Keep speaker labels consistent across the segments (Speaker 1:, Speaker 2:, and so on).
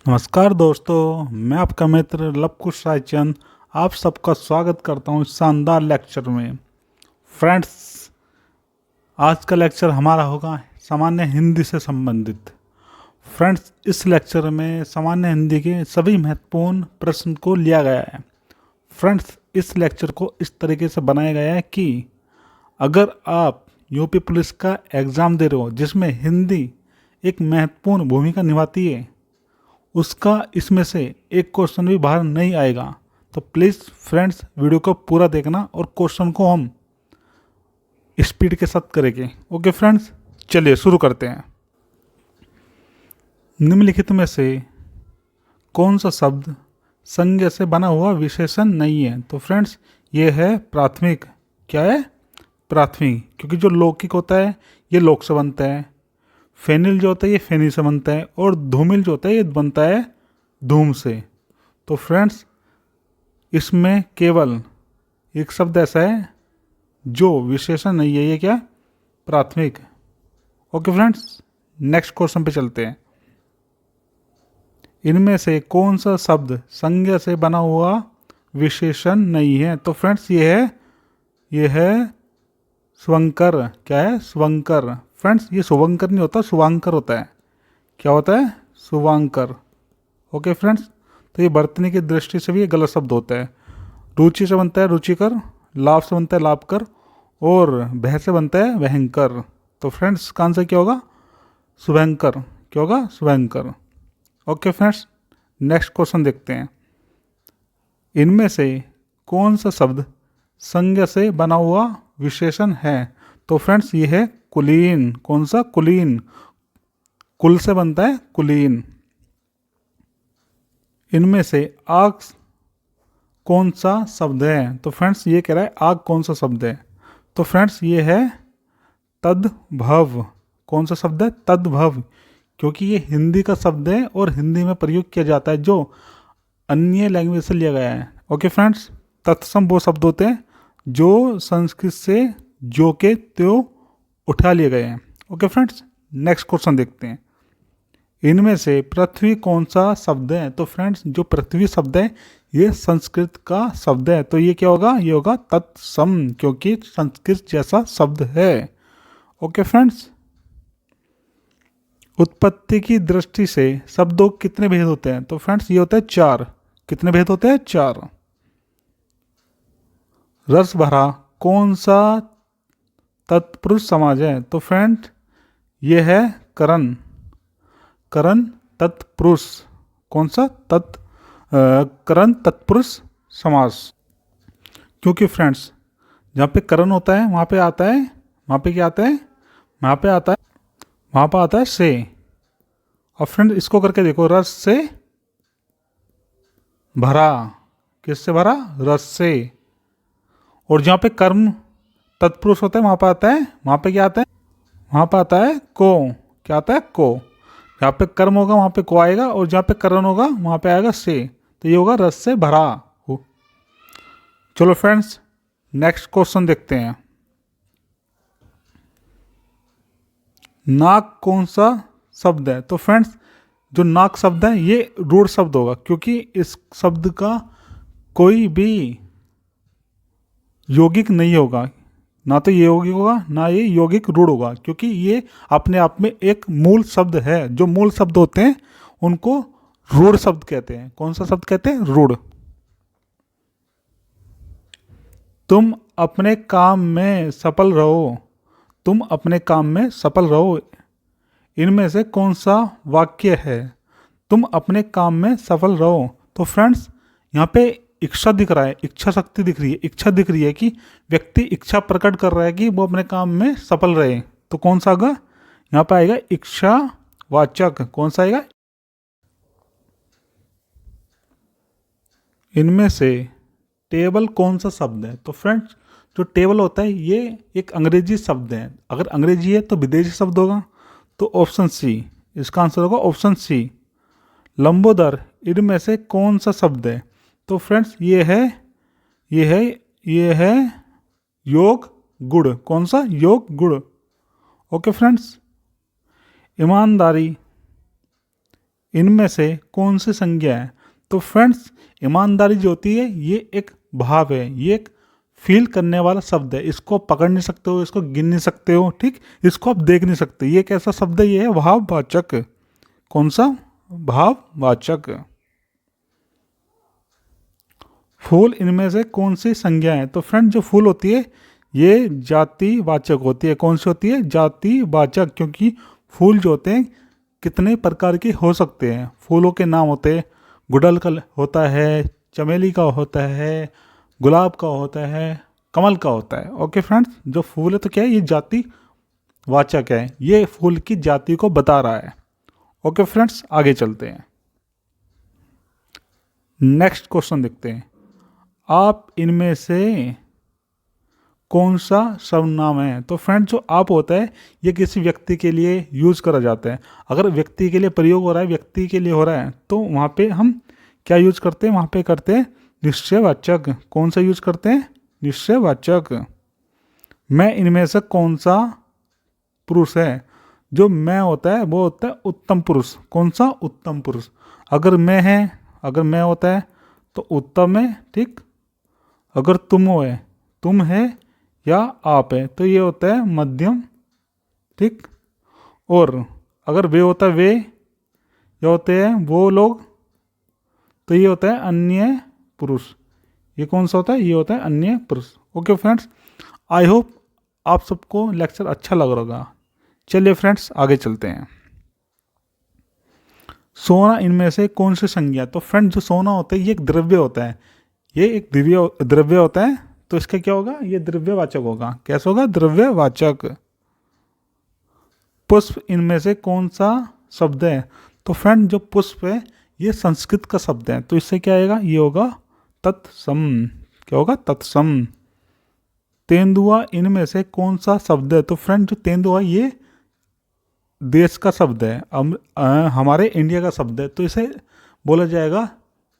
Speaker 1: नमस्कार दोस्तों, मैं आपका मित्र लवकुश रायचंद आप सबका स्वागत करता हूँ इस शानदार लेक्चर में। फ्रेंड्स, आज का लेक्चर हमारा होगा सामान्य हिंदी से संबंधित। फ्रेंड्स, इस लेक्चर में सामान्य हिंदी के सभी महत्वपूर्ण प्रश्न को लिया गया है। फ्रेंड्स, इस लेक्चर को इस तरीके से बनाया गया है कि अगर आप यूपी पुलिस का एग्ज़ाम दे रहे हो जिसमें हिंदी एक महत्वपूर्ण भूमिका निभाती है, उसका इसमें से एक क्वेश्चन भी बाहर नहीं आएगा। तो प्लीज़ फ्रेंड्स, वीडियो को पूरा देखना और क्वेश्चन को हम स्पीड के साथ करेंगे। ओके फ्रेंड्स, चलिए शुरू करते हैं। निम्नलिखित में से कौन सा शब्द संज्ञा से बना हुआ विशेषण नहीं है? तो फ्रेंड्स, ये है प्राथमिक। क्या है? प्राथमिक। क्योंकि जो लौकिक होता है ये लोक से बनता है, फेनिल जो होता है ये फेनी से बनता है, और धूमिल जो होता है ये बनता है धूम से। तो फ्रेंड्स, इसमें केवल एक शब्द ऐसा है जो विशेषण नहीं है, ये क्या? प्राथमिक। ओके फ्रेंड्स, नेक्स्ट क्वेश्चन पे चलते हैं। इनमें से कौन सा शब्द संज्ञा से बना हुआ विशेषण नहीं है? तो फ्रेंड्स, ये है स्वंकर। क्या है? स्वंकर। फ्रेंड्स, ये शुभंकर नहीं होता, शुभांकर होता है। क्या होता है? शुभांकर। ओके फ्रेंड्स, तो ये बर्तनी की दृष्टि से भी ये गलत शब्द होता है। रुचि से बनता है रुचिकर, लाभ से बनता है लाभकर, और भय से बनता है भयंकर। तो फ्रेंड्स, इसका आंसर क्या होगा? शुभंकर। क्या होगा? शुभंकर। ओके फ्रेंड्स, नेक्स्ट क्वेश्चन देखते हैं। इनमें से कौन सा शब्द संज्ञा से बना हुआ विशेषण है? तो फ्रेंड्स, ये है कुलीन। कौन सा? कुलीन। कुल से बनता है कुलीन। इनमें से आग कौन सा शब्द है? तो फ्रेंड्स, ये कह रहा है आग कौन सा शब्द है? तो फ्रेंड्स, ये है तद्भव। कौन सा शब्द है? तद्भव। क्योंकि ये हिंदी का शब्द है और हिंदी में प्रयोग किया जाता है जो अन्य लैंग्वेज से लिया गया है। ओके फ्रेंड्स, तत्सम वो शब्द होते हैं जो संस्कृत से जो के त्यो उठा लिए गए हैं। ओके फ्रेंड्स, नेक्स्ट क्वेश्चन देखते हैं। इनमें से पृथ्वी कौन सा शब्द है? तो फ्रेंड्स, जो पृथ्वी शब्द है ये संस्कृत का शब्द है। तो ये क्या होगा? ये होगा तत्सम, क्योंकि संस्कृत जैसा शब्द है। ओके फ्रेंड्स, उत्पत्ति की दृष्टि से शब्दों के कितने भेद होते हैं? तो फ्रेंड्स, ये होते हैं 4। कितने भेद होते हैं? 4। रस भरा कौन सा तत्पुरुष समाज है? तो फ्रेंड, ये है करण। करण तत्पुरुष। कौन सा? करण तत्पुरुष समास। क्योंकि फ्रेंड्स, जहाँ पे करण होता है वहाँ पे आता है, वहाँ पे क्या आता है? वहाँ पे आता है, वहाँ पे आता है से। और फ्रेंड, इसको करके देखो, रस से भरा। किससे भरा? रस से। और जहाँ पे कर्म तत्पुरुष होता है वहाँ पे आता है, वहाँ पे क्या आता है? वहाँ पे आता है को। क्या आता है? को। जहाँ पे कर्म होगा वहाँ पे को आएगा, और जहाँ पे करण होगा वहाँ पे आएगा से। तो ये होगा रस से भरा हो। चलो फ्रेंड्स, नेक्स्ट क्वेश्चन देखते हैं। नाक कौन सा शब्द है? तो फ्रेंड्स, जो नाक शब्द है ये रूढ़ शब्द होगा, क्योंकि इस शब्द का कोई भी यौगिक नहीं होगा। ना तो ये यौगिक होगा ना ये यौगिक रूढ़ होगा, क्योंकि ये अपने आप में एक मूल शब्द है। जो मूल शब्द होते हैं उनको रूढ़ शब्द कहते हैं। कौन सा शब्द कहते हैं? रूढ़। तुम अपने काम में सफल रहो। तुम अपने काम में सफल रहो। इनमें से कौन सा वाक्य है? तुम अपने काम में सफल रहो। तो फ्रेंड्स, यहाँ पे इच्छा दिख रहा है, इच्छा शक्ति दिख रही है, इच्छा दिख रही है कि व्यक्ति इच्छा प्रकट कर रहा है कि वो अपने काम में सफल रहे। तो कौन सा आएगा? यहाँ पे आएगा इच्छा वाचक। कौन सा आएगा? इनमें से टेबल कौन सा शब्द है? तो फ्रेंड्स, जो टेबल होता है ये एक अंग्रेजी शब्द है। अगर अंग्रेजी है तो विदेशी शब्द होगा। तो ऑप्शन सी, इसका आंसर होगा ऑप्शन सी। लंबोदर इनमें से कौन सा शब्द है? तो फ्रेंड्स, ये है योग गुण। कौन सा? योग गुण। ओके फ्रेंड्स, ईमानदारी इनमें से कौन सी संज्ञा है? तो फ्रेंड्स ईमानदारी जो होती है ये एक भाव है, ये एक फील करने वाला शब्द है। इसको पकड़ नहीं सकते हो, इसको गिन नहीं सकते हो, ठीक, इसको आप देख नहीं सकते। ये एक ऐसा शब्द है, ये है भाववाचक। कौन सा? भाववाचक। फूल इनमें से कौन सी संज्ञा है? तो फ्रेंड जो फूल होती है ये जातिवाचक होती है। कौन सी होती है? जातिवाचक, क्योंकि फूल जो होते हैं कितने प्रकार के हो सकते हैं। फूलों के नाम होते हैं, गुड़हल का होता है, चमेली का होता है, गुलाब का होता है, कमल का होता है। ओके फ्रेंड्स, जो फूल है तो क्या है, ये जातिवाचक है, ये फूल की जाति को बता रहा है। ओके फ्रेंड्स, आगे चलते हैं, नेक्स्ट क्वेश्चन देखते हैं। आप इनमें से कौन सा सर्वनाम है? तो फ्रेंड जो आप होता है ये किसी व्यक्ति के लिए यूज करा जाता है। अगर व्यक्ति के लिए प्रयोग हो रहा है, व्यक्ति के लिए हो रहा है, तो वहाँ पे हम क्या यूज करते हैं? वहाँ पे करते हैं निश्चयवाचक। कौन सा यूज करते हैं? निश्चयवाचक। मैं इनमें से कौन सा पुरुष है? जो मैं होता है वो होता है उत्तम पुरुष। कौन सा? उत्तम पुरुष। अगर मैं है, अगर मैं होता है तो उत्तम है, ठीक। अगर तुम हो है, तुम है या आप है, तो ये होता है मध्यम, ठीक। और अगर वे होता है, वे ये होते हैं वो लोग, तो ये होता है अन्य पुरुष। ये कौन सा होता है? ये होता है अन्य पुरुष। ओके फ्रेंड्स, आई होप आप सबको लेक्चर अच्छा लग रहा होगा। चलिए फ्रेंड्स आगे चलते हैं। सोना इनमें से कौन सी संज्ञा? तो फ्रेंड जो सोना होता है ये एक द्रव्य होता है, ये एक द्रव्य होता है, तो इसका क्या होगा? ये द्रव्यवाचक होगा। कैसे होगा? द्रव्यवाचक। पुष्प इनमें से कौन सा शब्द है? तो फ्रेंड जो पुष्प है ये संस्कृत का शब्द है, तो इससे क्या आएगा? ये होगा तत्सम। क्या होगा? तत्सम। तेंदुआ इनमें से कौन सा शब्द है? तो फ्रेंड जो तेंदुआ ये देश का शब्द है, हमारे इंडिया का शब्द है, तो इसे बोला जाएगा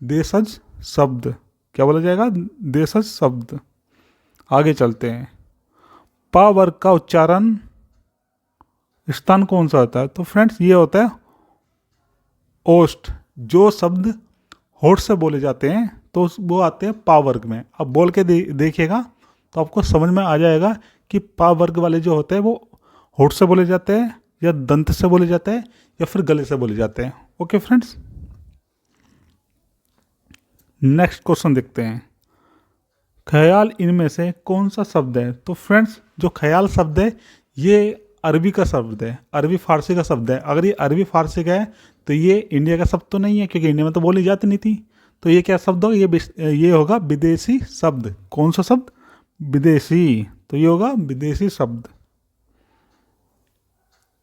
Speaker 1: देशज शब्द। क्या बोला जाएगा? देशज शब्द। आगे चलते हैं। पा वर्ग का उच्चारण स्थान कौन सा होता है? तो फ्रेंड्स ये होता है ओष्ठ। जो शब्द होठ से बोले जाते हैं तो वो आते हैं पा वर्ग में। अब बोल के देखिएगा तो आपको समझ में आ जाएगा कि पा वर्ग वाले जो होते हैं वो होठ से बोले जाते हैं या दंत से बोले जाते हैं या फिर गले से बोले जाते हैं। ओके फ्रेंड्स, नेक्स्ट क्वेश्चन देखते हैं। ख्याल इनमें से कौन सा शब्द है? तो फ्रेंड्स जो ख्याल शब्द है ये अरबी का शब्द है, अरबी फारसी का शब्द है। अगर ये अरबी फारसी का है तो ये इंडिया का शब्द तो नहीं है, क्योंकि इंडिया में तो बोली जाती नहीं थी। तो ये क्या शब्द होगा? ये होगा विदेशी शब्द। कौन सा शब्द? विदेशी। तो ये होगा विदेशी शब्द।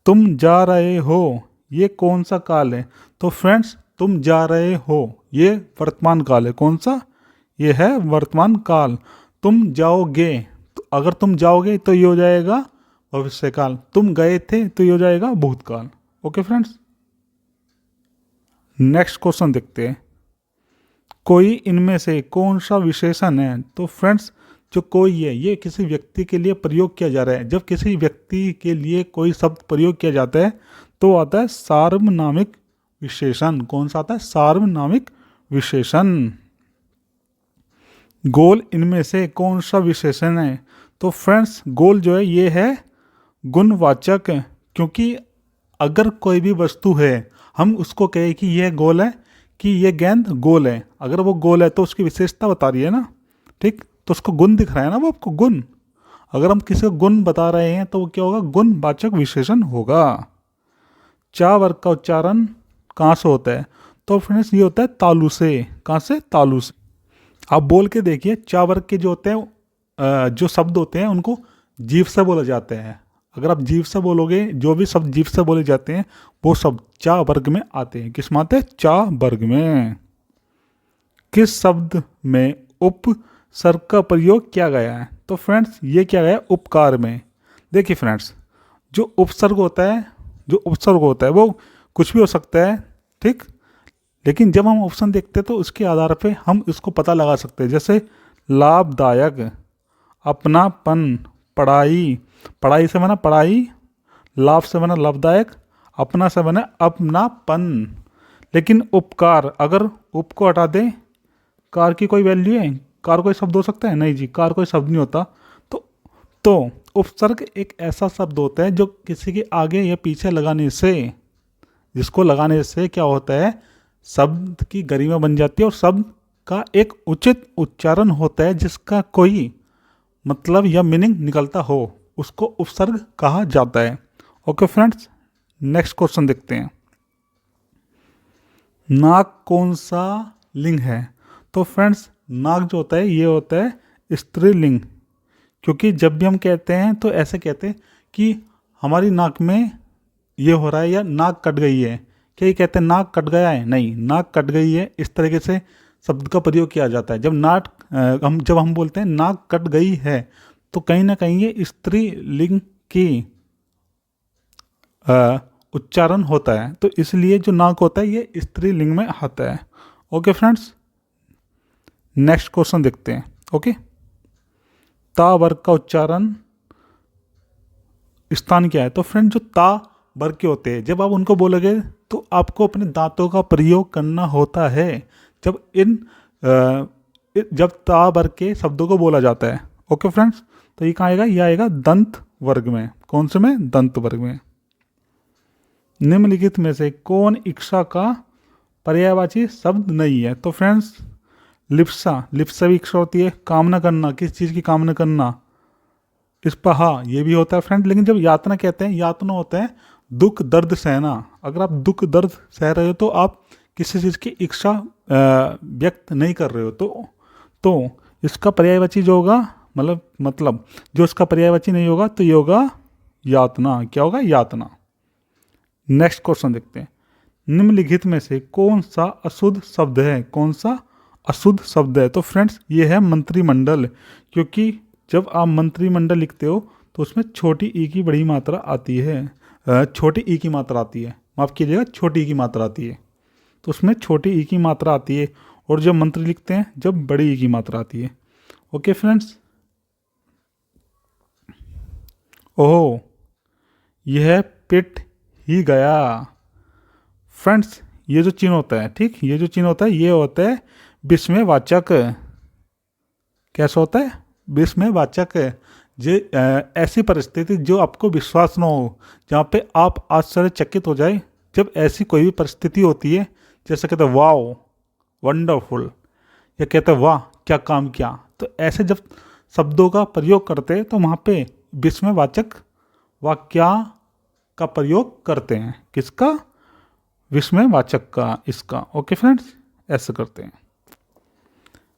Speaker 1: तुम जा रहे हो, ये कौन सा काल है? तो फ्रेंड्स तुम जा रहे हो ये वर्तमान काल है। कौन सा? ये है वर्तमान काल। तुम जाओगे, तो अगर तुम जाओगे तो ये हो जाएगा भविष्य काल। तुम गए थे तो ये हो जाएगा भूतकाल। ओके फ्रेंड्स, नेक्स्ट क्वेश्चन देखते हैं। कोई इनमें से कौन सा विशेषण है? तो फ्रेंड्स जो कोई है ये किसी व्यक्ति के लिए प्रयोग किया जा रहा है। जब किसी व्यक्ति के लिए कोई शब्द प्रयोग किया जाता है तो आता है सार्वनामिक विशेषण। कौन सा आता है? सार्वनामिक विशेषण। गोल इनमें से कौन सा विशेषण है? तो फ्रेंड्स गोल जो है ये है गुणवाचक, क्योंकि अगर कोई भी वस्तु है हम उसको कहें कि यह गोल है, कि यह गेंद गोल है, अगर वो गोल है तो उसकी विशेषता बता रही है ना, ठीक। तो उसको गुण दिख रहा है ना, वो आपको गुण। अगर हम किसी को गुण बता रहे हैं तो वो क्या होगा? गुणवाचक विशेषण होगा। चा वर्ग का उच्चारण कहाँ से होता है? तो फ्रेंड्स ये होता है तालु से। कहाँ से? तालु से। आप बोल के देखिए, चा वर्ग के जो होते हैं जो शब्द होते हैं उनको जीव से बोले जाते हैं। अगर आप जीव से बोलोगे, जो भी शब्द जीव से बोले जाते हैं वो शब्द चा वर्ग में आते हैं। किस में आते हैं? चा वर्ग में। किस शब्द में उपसर्ग का प्रयोग किया गया है? तो फ्रेंड्स ये किया गया है उपकार में। देखिए फ्रेंड्स जो उपसर्ग होता है वो कुछ भी हो सकता है, ठीक। लेकिन जब हम ऑप्शन देखते हैं तो उसके आधार पे हम इसको पता लगा सकते हैं। जैसे लाभदायक, अपनापन, पढ़ाई, पढ़ाई से बना पढ़ाई, लाभ से बना लाभदायक, अपना से बना अपनापन। लेकिन उपकार, अगर उप को हटा दें, कार की कोई वैल्यू है? कार कोई शब्द हो सकता है? नहीं जी, कार कोई शब्द नहीं होता। तो तो उपसर्ग एक ऐसा शब्द होता है जो किसी के आगे या पीछे लगाने से, जिसको लगाने से क्या होता है, शब्द की गरिमा बन जाती है और शब्द का एक उचित उच्चारण होता है, जिसका कोई मतलब या मीनिंग निकलता हो, उसको उपसर्ग कहा जाता है। ओके फ्रेंड्स, नेक्स्ट क्वेश्चन देखते हैं। नाक कौन सा लिंग है? तो फ्रेंड्स, नाक जो होता है ये होता है स्त्रीलिंग, क्योंकि जब भी हम कहते हैं तो ऐसे कहते हैं कि हमारी नाक में ये हो रहा है या नाक कट गई है। क्या ये कहते हैं नाक कट गया है? नहीं, नाक कट गई है इस तरीके से शब्द का प्रयोग किया जाता है। जब हम बोलते हैं नाक कट गई है, तो कहीं ना कहीं ये स्त्रीलिंग की उच्चारण होता है, तो इसलिए जो नाक होता है ये स्त्रीलिंग में आता है। ओके फ्रेंड्स, नेक्स्ट क्वेश्चन देखते हैं। ओके, ता वर्ग का उच्चारण स्थान क्या है? तो फ्रेंड, जो ता वर्ग के होते हैं, जब आप उनको बोलोगे तो आपको अपने दांतों का प्रयोग करना होता है जब ता वर्ग के शब्दों को बोला जाता है। ओके फ्रेंड्स, तो ये कहाँ आएगा? ये आएगा दंत वर्ग में। कौन से में? दंत वर्ग में। निम्नलिखित में से कौन इच्छा का पर्यायवाची शब्द नहीं है? तो फ्रेंड्स, लिप्सा, लिप्सा भी इच्छा होती है, कामना करना, किस चीज़ की कामना करना। स्पहा ये भी होता है फ्रेंड। लेकिन जब यातना कहते हैं, यातना होता है दुख दर्द सहना। अगर आप दुख दर्द सह रहे हो तो आप किसी चीज़ की इच्छा व्यक्त नहीं कर रहे हो, तो इसका पर्यायवाची जो होगा, मतलब जो इसका पर्यायवाची नहीं होगा, तो ये होगा यातना। क्या होगा? यातना। नेक्स्ट क्वेश्चन देखते हैं। निम्नलिखित में से कौन सा अशुद्ध शब्द है? कौन सा अशुद्ध शब्द है? तो फ्रेंड्स, ये है मंत्रिमंडल, क्योंकि जब आप मंत्रिमंडल लिखते हो तो उसमें छोटी ई की बड़ी मात्रा आती है, छोटी ई की मात्रा आती है, माफ़ कीजिएगा, छोटी ई की मात्रा आती है, तो उसमें छोटी ई की मात्रा आती है। और जब मंत्री लिखते हैं, जब बड़ी ई की मात्रा आती है। ओके फ्रेंड्स, ओहो, यह पिट ही गया। फ्रेंड्स, ये जो चिन्ह होता है, ठीक, ये जो चिन्ह होता है ये होता है विस्मयवाचक। कैसा होता है? विस्मयवाचक। ऐसी परिस्थिति जो आपको विश्वास न हो, जहाँ पे आप आश्चर्यचकित हो जाए, जब ऐसी कोई भी परिस्थिति होती है, जैसे कहते हैं वाओ वंडरफुल, या कहते हैं वाह क्या काम किया, तो ऐसे जब शब्दों का प्रयोग करते हैं तो वहाँ पे विस्मयवाचक वाक्या का प्रयोग करते हैं। किसका? विस्मयवाचक का, इसका। ओके फ्रेंड्स, ऐसे करते हैं।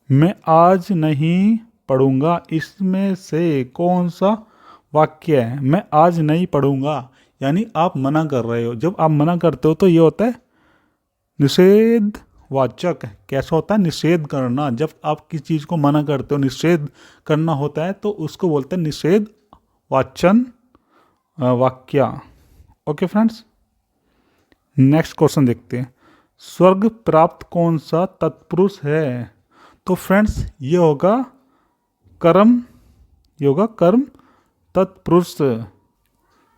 Speaker 1: मैं आज नहीं पढ़ूंगा, इसमें से कौन सा वाक्य है? मैं आज नहीं पढ़ूंगा, यानी आप मना कर रहे हो। जब आप मना करते हो तो ये होता है निषेधवाचक। कैसा होता है? निषेध करना। जब आप किसी चीज़ को मना करते हो, निषेध करना होता है, तो उसको बोलते हैं निषेधवाचन वाक्य। ओके फ्रेंड्स, नेक्स्ट क्वेश्चन देखते हैं। स्वर्ग प्राप्त कौन सा तत्पुरुष है? तो फ्रेंड्स, ये होगा कर्म तत्पुरुष।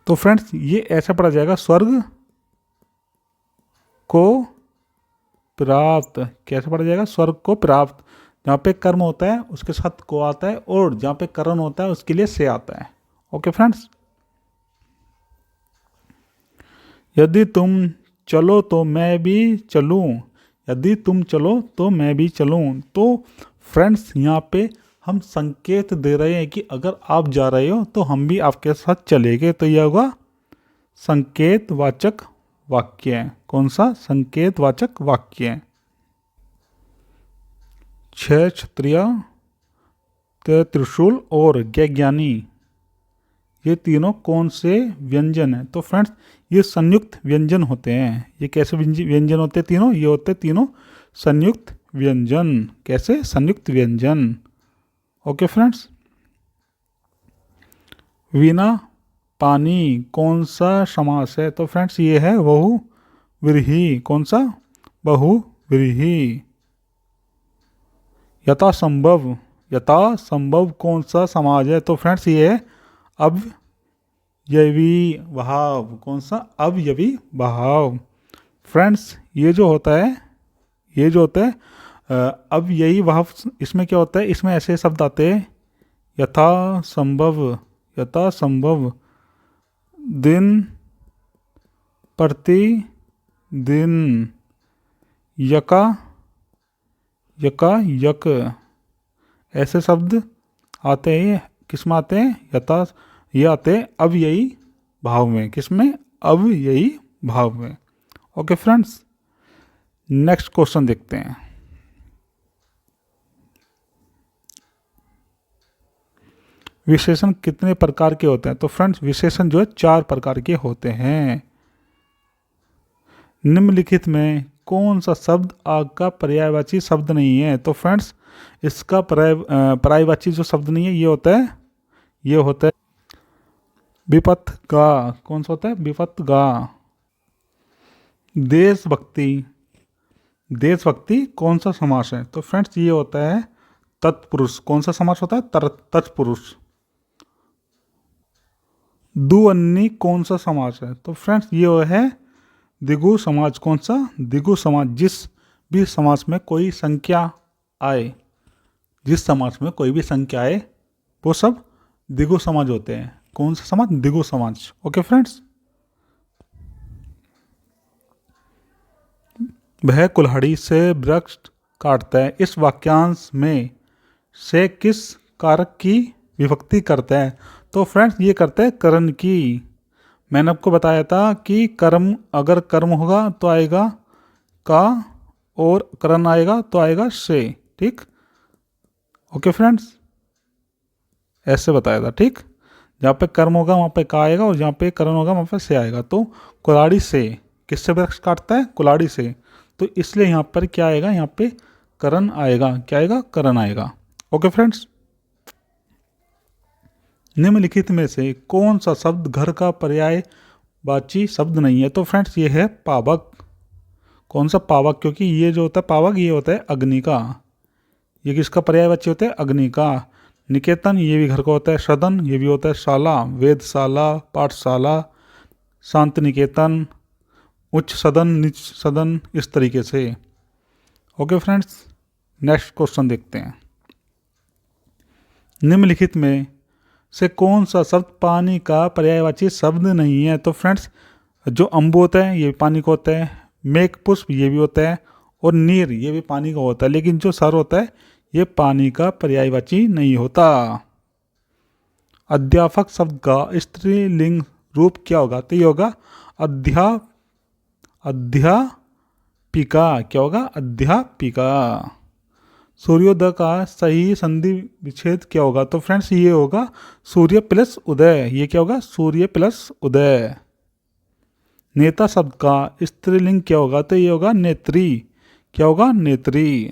Speaker 1: तो फ्रेंड्स, ये ऐसा पढ़ा जाएगा, स्वर्ग को प्राप्त। कैसे पढ़ा जाएगा? स्वर्ग को प्राप्त। जहाँ पे कर्म होता है उसके साथ को आता है, और जहाँ पे करण होता है उसके लिए से आता है। ओके फ्रेंड्स, यदि तुम चलो तो मैं भी चलूं, यदि तुम चलो तो मैं भी चलूं। तो फ्रेंड्स, यहाँ पे हम संकेत दे रहे हैं कि अगर आप जा रहे हो तो हम भी आपके साथ चलेंगे। तो यह होगा संकेतवाचक वाक्य। कौन सा? संकेतवाचक वाक्य। 6 क्षत्रिय, त्रिशूल और ज्ञानी, ये तीनों कौन से व्यंजन हैं? तो फ्रेंड्स, ये संयुक्त व्यंजन होते हैं। ये कैसे व्यंजन होते हैं तीनों? ये होते हैं तीनों संयुक्त व्यंजन। कैसे? संयुक्त व्यंजन। ओके फ्रेंड्स, वीणा पानी कौन सा समास है? तो फ्रेंड्स, ये है बहुव्रीहि। कौन सा? बहुव्रीहि। यथासंभव, यथासंभव कौन सा समाज है? तो फ्रेंड्स, ये है अवयवी भाव। कौन सा? अवयवी भाव। फ्रेंड्स, ये जो होता है, ये जो होता है अब यही भाव, इसमें क्या होता है, इसमें ऐसे शब्द आते हैं यथा संभव, यथा संभव, दिन प्रति दिन, यका यका यक, ऐसे शब्द आते हैं। किस में आते हैं? यथा, ये आते हैं अब यही भाव में। किस में? अब यही भाव में। ओके फ्रेंड्स, नेक्स्ट क्वेश्चन देखते हैं। विशेषण कितने प्रकार के होते हैं? तो फ्रेंड्स विशेषण जो है 4 प्रकार के होते हैं। निम्नलिखित में कौन सा शब्द आग का पर्यायवाची शब्द नहीं है? तो फ्रेंड्स इसका पर्यायवाची जो शब्द नहीं है, ये होता है, ये होता है विपथ गा। कौन सा होता है? विपथ गा। देशभक्ति, देशभक्ति कौन सा समास है? तो फ्रेंड्स ये होता है तत्पुरुष। कौन सा समास होता है? तत्पुरुष। दुअन्नी कौन सा समास है? तो फ्रेंड्स ये है द्विगु समाज। कौन सा? द्विगु समाज। जिस भी समास में कोई संख्या आए, जिस समास में कोई भी संख्या आए, वो सब द्विगु समाज होते हैं। कौन सा समाज? द्विगु समाज। ओके फ्रेंड्स, वह कुल्हाड़ी से वृक्ष काटता है, इस वाक्यांश में से किस कारक की विभक्ति करता है? तो फ्रेंड्स ये करता है करण की। मैंने आपको बताया था कि कर्म, अगर कर्म होगा तो आएगा का, और करण आएगा तो आएगा से। ठीक, ओके फ्रेंड्स, ऐसे बताया था। ठीक, जहाँ पे कर्म होगा वहाँ पे का आएगा, और जहाँ पे करण होगा वहाँ पे से आएगा। तो कुल्हाड़ी से किससे वृक्ष काटता है? कुल्हाड़ी से। तो इसलिए यहाँ पर क्या आएगा? यहाँ पे करण आएगा। क्या आएगा? करण आएगा। ओके फ्रेंड्स, निम्नलिखित में से कौन सा शब्द घर का पर्यायवाची शब्द नहीं है? तो फ्रेंड्स ये है पावक। कौन सा? पावक। क्योंकि ये जो होता है पावक, ये होता है अग्नि का। ये किसका पर्यायवाची होता है? अग्नि का। निकेतन ये भी घर का होता है। सदन ये भी होता है शाला, वेदशाला, पाठशाला, शांति निकेतन, उच्च सदन, नीच सदन, इस तरीके से। ओके फ्रेंड्स, नेक्स्ट क्वेश्चन देखते हैं। निम्नलिखित में से कौन सा शब्द पानी का पर्यायवाची शब्द नहीं है? तो फ्रेंड्स जो अम्बु होता है ये भी पानी का होता है, मेघ पुष्प ये भी होता है, और नीर ये भी पानी का होता है। लेकिन जो सर होता है ये पानी का पर्यायवाची नहीं होता। अध्यापक शब्द का स्त्रीलिंग रूप क्या होगा? तो ये होगा अध्यापिका। क्या होगा? अध्यापिका। सूर्योदय का सही संधि विच्छेद क्या होगा? तो फ्रेंड्स ये होगा सूर्य प्लस उदय। ये क्या होगा? सूर्य प्लस उदय। नेता शब्द का स्त्रीलिंग क्या होगा? तो ये होगा नेत्री। क्या होगा? नेत्री।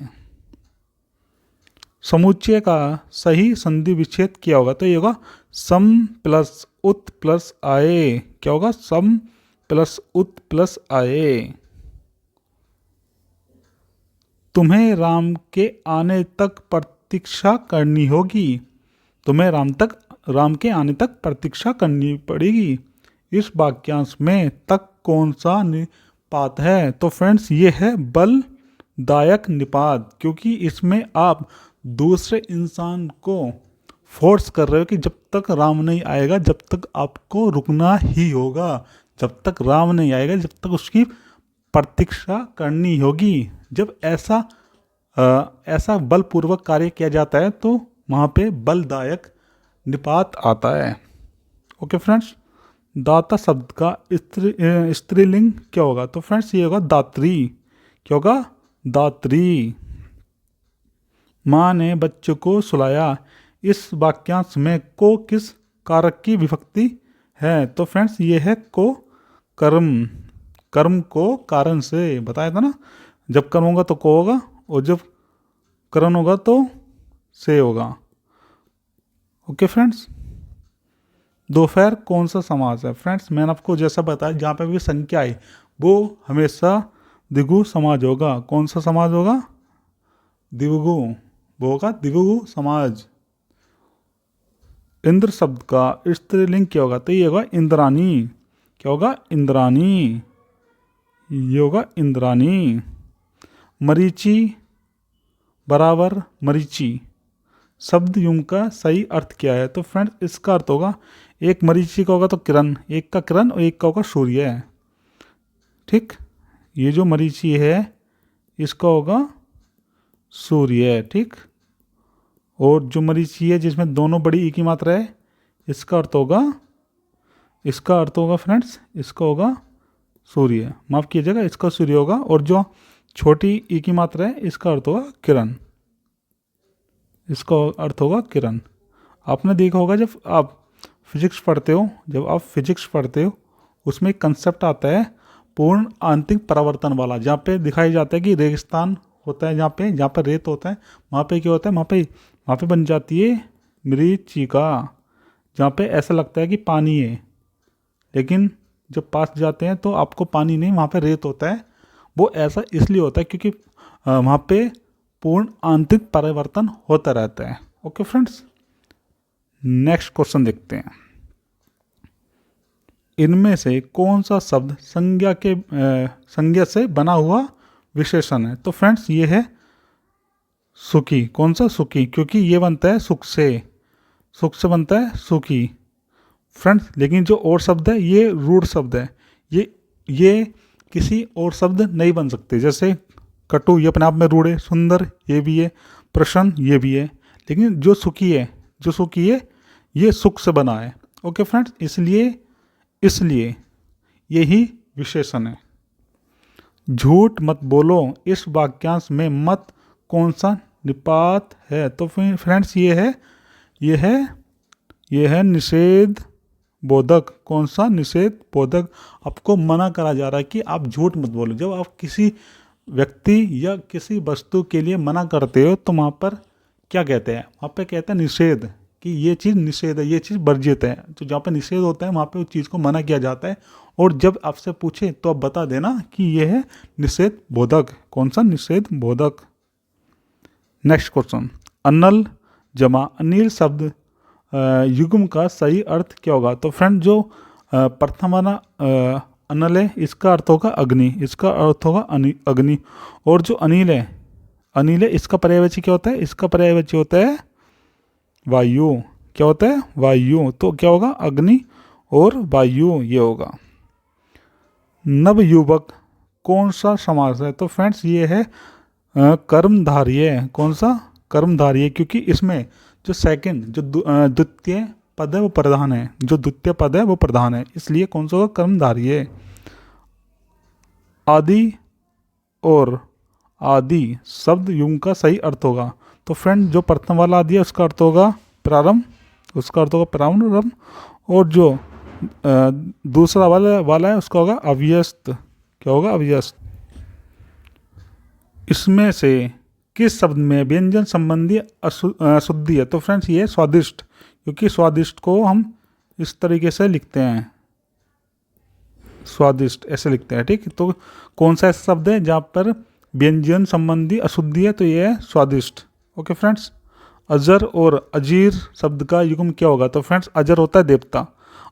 Speaker 1: समुच्चय का सही संधि विच्छेद क्या होगा? तो ये होगा सम प्लस उत प्लस आए। क्या होगा? सम प्लस उत प्लस आए। तुम्हें राम के आने तक प्रतीक्षा करनी होगी। तुम्हें राम के आने तक प्रतीक्षा करनी पड़ेगी। इस वाक्यांश में तक कौन सा निपात है? तो फ्रेंड्स ये है बलदायक निपात, क्योंकि इसमें आप दूसरे इंसान को फोर्स कर रहे हो कि जब तक राम नहीं आएगा जब तक आपको रुकना ही होगा। जब तक राम नहीं आएगा जब तक उसकी प्रतीक्षा करनी होगी। जब ऐसा बलपूर्वक कार्य किया जाता है तो वहाँ पे बलदायक निपात आता है। ओके फ्रेंड्स, दाता शब्द का स्त्रीलिंग क्या होगा? तो फ्रेंड्स ये होगा दात्री। क्या होगा? दात्री। माँ ने बच्चों को सुलाया, इस वाक्यांश में को किस कारक की विभक्ति है? तो फ्रेंड्स ये है को कर्म। कर्म को कारण से बताया था ना, जब कर्म होगा तो को होगा, और जब करण होगा तो से होगा। ओके फ्रेंड्स, दोपहर कौन सा समास है? फ्रेंड्स मैंने आपको जैसा बताया जहाँ पे भी संख्या आई वो हमेशा द्विगु समाज होगा। कौन सा समाज होगा? द्विगु। वो होगा द्विगु समाज। इंद्र शब्द का स्त्रीलिंग क्या होगा? तो ये होगा इंद्रानी। क्या होगा? इंद्रानी। ये होगा इंद्राणी। मरीचि बराबर मरीचि शब्द युग्म का सही अर्थ क्या है? तो फ्रेंड्स इसका अर्थ होगा, एक मरीचि का होगा तो किरण, एक का किरण और एक का होगा सूर्य है। ठीक, ये जो मरीचि है इसका होगा सूर्य है। ठीक, और जो मरीचि है जिसमें दोनों बड़ी ई की मात्रा है, इसका अर्थ होगा फ्रेंड्स, इसका होगा सूर्य, माफ कीजिएगा, इसका सूर्य होगा। और जो छोटी ई की मात्रा है इसका अर्थ होगा किरण, इसका अर्थ होगा किरण। आपने देखा होगा जब आप फिजिक्स पढ़ते हो, उसमें एक कंसेप्ट आता है पूर्ण आंतरिक परावर्तन वाला, जहाँ पे दिखाई जाता है कि रेगिस्तान होता है, जहाँ पे रेत होता है, वहाँ पे क्या होता है, वहाँ पे बन जाती है मरीचिका, जहाँ पे ऐसा लगता है कि पानी है, लेकिन जब पास जाते हैं तो आपको पानी नहीं, वहाँ पे रेत होता है। वो ऐसा इसलिए होता है क्योंकि वहाँ पे पूर्ण आंतरिक परिवर्तन होता रहता है। ओके फ्रेंड्स, नेक्स्ट क्वेश्चन देखते हैं। इनमें से कौन सा शब्द संज्ञा से बना हुआ विशेषण है? तो फ्रेंड्स ये है सुखी। कौन सा? सुखी, क्योंकि ये बनता है सुख से बनता है सुखी फ्रेंड्स। लेकिन जो और शब्द है ये रूढ़ शब्द है, ये किसी और शब्द नहीं बन सकते। जैसे कटु ये अपने आप में रूढ़ है, सुंदर ये भी है, प्रसन्न ये भी है, लेकिन जो सुखी है ये सुख से बना है। ओके फ्रेंड्स, इसलिए यही विशेषण है। झूठ मत बोलो, इस वाक्यांश में मत कौन सा निपात है? तो फ्रेंड्स ये है निषेध बोधक। कौन सा? निषेध बोधक। आपको मना करा जा रहा है कि आप झूठ मत बोलो। जब आप किसी व्यक्ति या किसी वस्तु के लिए मना करते हो तो वहाँ पर क्या कहते हैं? वहाँ पे कहते हैं निषेध, कि ये चीज़ निषेध है, ये चीज़ वर्जित है। तो जहाँ पे निषेध होता है वहाँ पे उस चीज़ को मना किया जाता है। और जब आपसे पूछे तो आप बता देना कि ये है निषेध बोधक। कौन सा? निषेध बोधक। नेक्स्ट क्वेश्चन, अनल जमा अनिल शब्द युग्म का सही अर्थ क्या होगा? तो फ्रेंड जो प्रथम वाला अनल है इसका अर्थ होगा अग्नि, इसका अर्थ होगा अग्नि। और जो अनिल है इसका पर्यायवाची क्या होता है? इसका पर्यायवाची होता है वायु। क्या होता है? वायु। तो क्या होगा? अग्नि और वायु ये होगा। नवयुवक कौन सा समास है? तो फ्रेंड्स ये है कर्मधारय। कौन सा? कर्मधारय, क्योंकि इसमें जो सेकंड जो द्वितीय पद है वो प्रधान है, जो द्वितीय पद है वो प्रधान है, इसलिए कौन सा होगा? कर्मधारय। आदि और आदि शब्द युग्म का सही अर्थ होगा? तो फ्रेंड जो प्रथम वाला आदि है उसका अर्थ होगा प्रारंभ, उसका अर्थ होगा प्रारंभ। और जो दूसरा वाला है उसका होगा अव्यस्त। क्या होगा? अव्यस्त। इसमें से किस शब्द में व्यंजन संबंधी अशुद्धि है? तो फ्रेंड्स ये स्वादिष्ट, क्योंकि स्वादिष्ट को हम इस तरीके से लिखते हैं, स्वादिष्ट ऐसे लिखते हैं। ठीक, तो कौन सा ऐसा शब्द है जहाँ पर व्यंजन संबंधी अशुद्धि है? तो ये है स्वादिष्ट। ओके फ्रेंड्स, अजर और अजीर शब्द का युग्म क्या होगा? तो फ्रेंड्स अजर होता है देवता,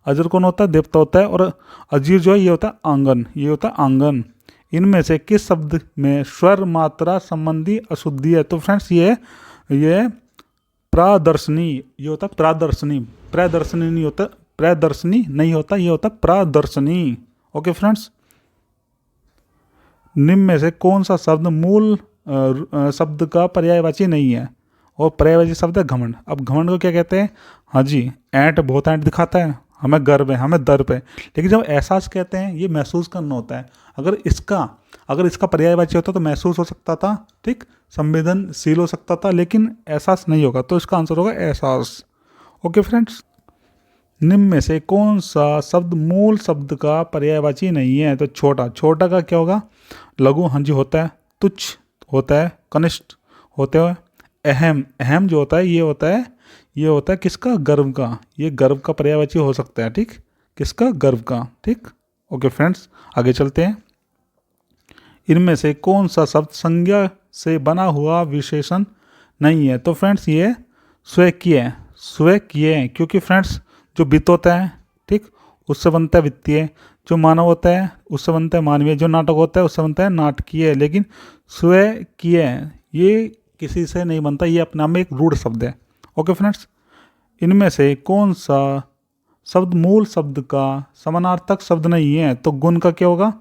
Speaker 1: अजर कौन होता है? देवता होता है। और अजीर जो है ये होता है आंगन, ये होता है आंगन। इनमें से किस शब्द में स्वर मात्रा संबंधी अशुद्धि है? तो फ्रेंड्स ये प्रादर्शनी, ये होता है प्रादर्शनी, प्रदर्शनी नहीं होता, प्रदर्शनी नहीं होता, ये होता है प्रादर्शनी। ओके फ्रेंड्स, निम्न में से कौन सा शब्द मूल शब्द का पर्यायवाची नहीं है? और पर्यायवाची शब्द है घमंड। अब घमंड को क्या कहते हैं? हाँ जी, ऐंठ बहुत ऐंठ दिखाता है, हमें गर्व है, हमें दर्प है। लेकिन जब एहसास कहते हैं ये महसूस करना होता है। अगर इसका पर्यायवाची होता तो महसूस हो सकता था, ठीक, संवेदनशील हो सकता था, लेकिन एहसास नहीं होगा, तो इसका आंसर होगा एहसास। ओके फ्रेंड्स, निम्न में से कौन सा शब्द मूल शब्द का पर्यायवाची नहीं है? तो छोटा का क्या होगा? लघु, हाँ जी होता है। तुच्छ होता है, कनिष्ठ होते हुए। अहम जो होता है ये होता है किसका? गर्व का। ये गर्व का पर्यायवाची हो सकता है, ठीक, किसका? गर्व का। ठीक, ओके फ्रेंड्स, आगे चलते हैं। इनमें से कौन सा शब्द संज्ञा से बना हुआ विशेषण नहीं है? तो फ्रेंड्स ये स्वकीय, क्योंकि फ्रेंड्स जो वित्त होता है, ठीक, उससे बनता है वित्तीय। जो मानव होता है उससे बनता है मानवीय। जो नाटक होता है उससे बनता है नाटकीय। लेकिन स्वकीय ये किसी से नहीं बनता, ये अपने आप में एक रूढ़ शब्द है। ओके फ्रेंड्स, इनमें से कौन सा शब्द मूल शब्द का समानार्थक शब्द नहीं है? तो गुण का क्या होगा?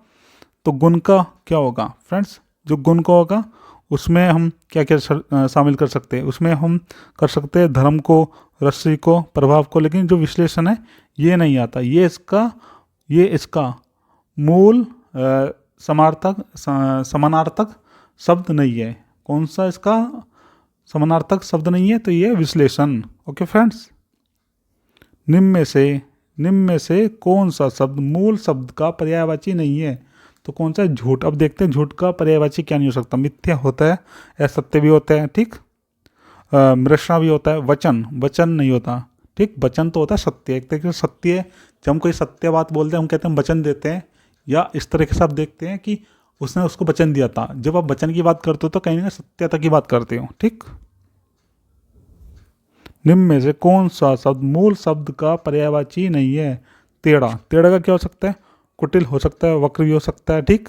Speaker 1: तो गुण का क्या होगा फ्रेंड्स? जो गुण का होगा उसमें हम क्या क्या शामिल कर सकते हैं? उसमें हम कर सकते हैं धर्म को, रस्सी को, प्रभाव को। लेकिन जो विश्लेषण है ये नहीं आता। ये इसका मूल समार्थक समानार्थक शब्द नहीं है। कौन सा इसका समानार्थक शब्द नहीं है? तो ये विश्लेषण। ओके फ्रेंड्स, निम्न में से कौन सा शब्द मूल शब्द का पर्यायवाची नहीं है? तो कौन सा? झूठ। अब देखते हैं झूठ का पर्यायवाची क्या नहीं हो सकता। मिथ्या होता है, असत्य भी होता है, ठीक। मृषा भी होता है। वचन नहीं होता, ठीक। वचन तो होता है सत्य, एक तरीके से सत्य है। जब हम कोई सत्य बात बोलते हैं हम कहते हैं हम वचन देते हैं, या इस तरीके से आप देखते हैं कि उसने उसको वचन दिया था। जब आप वचन की बात करते हो तो कहीं ना सत्यता की बात करते हो, ठीक। निम्न में से कौन सा शब्द मूल शब्द का पर्यायवाची नहीं है? टेढ़ा। टेढ़ा का क्या हो सकता है? कुटिल हो सकता है, वक्र भी हो सकता है, ठीक,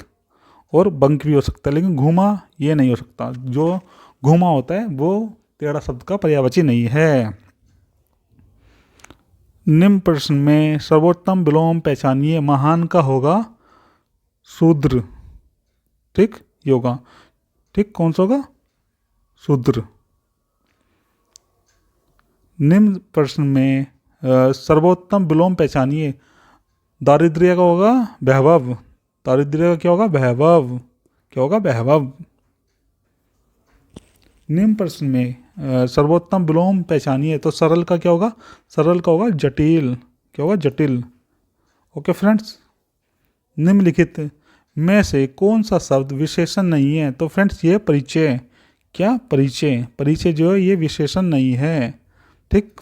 Speaker 1: और बंक भी हो सकता है। लेकिन घूमा ये नहीं हो सकता। जो घूमा होता है वो टेढ़ा शब्द का पर्यायवाची नहीं है। निम्न प्रश्न में सर्वोत्तम विलोम पहचानिए। महान का होगा शूद्र, ठीक, ये होगा, ठीक। कौन सा होगा? शूद्र। निम्न प्रश्न में सर्वोत्तम विलोम पहचानिए। दारिद्र्य का होगा वैभव। दारिद्र्य का क्या होगा? वैभव। क्या होगा? वैभव। निम्न प्रश्न में सर्वोत्तम विलोम पहचानिए। तो सरल का क्या होगा? सरल का होगा जटिल। क्या होगा? जटिल। ओके फ्रेंड्स, निम्नलिखित में से कौन सा शब्द विशेषण नहीं है? तो फ्रेंड्स ये परिचय। क्या? परिचय। परिचय जो है ये विशेषण नहीं है, ठीक।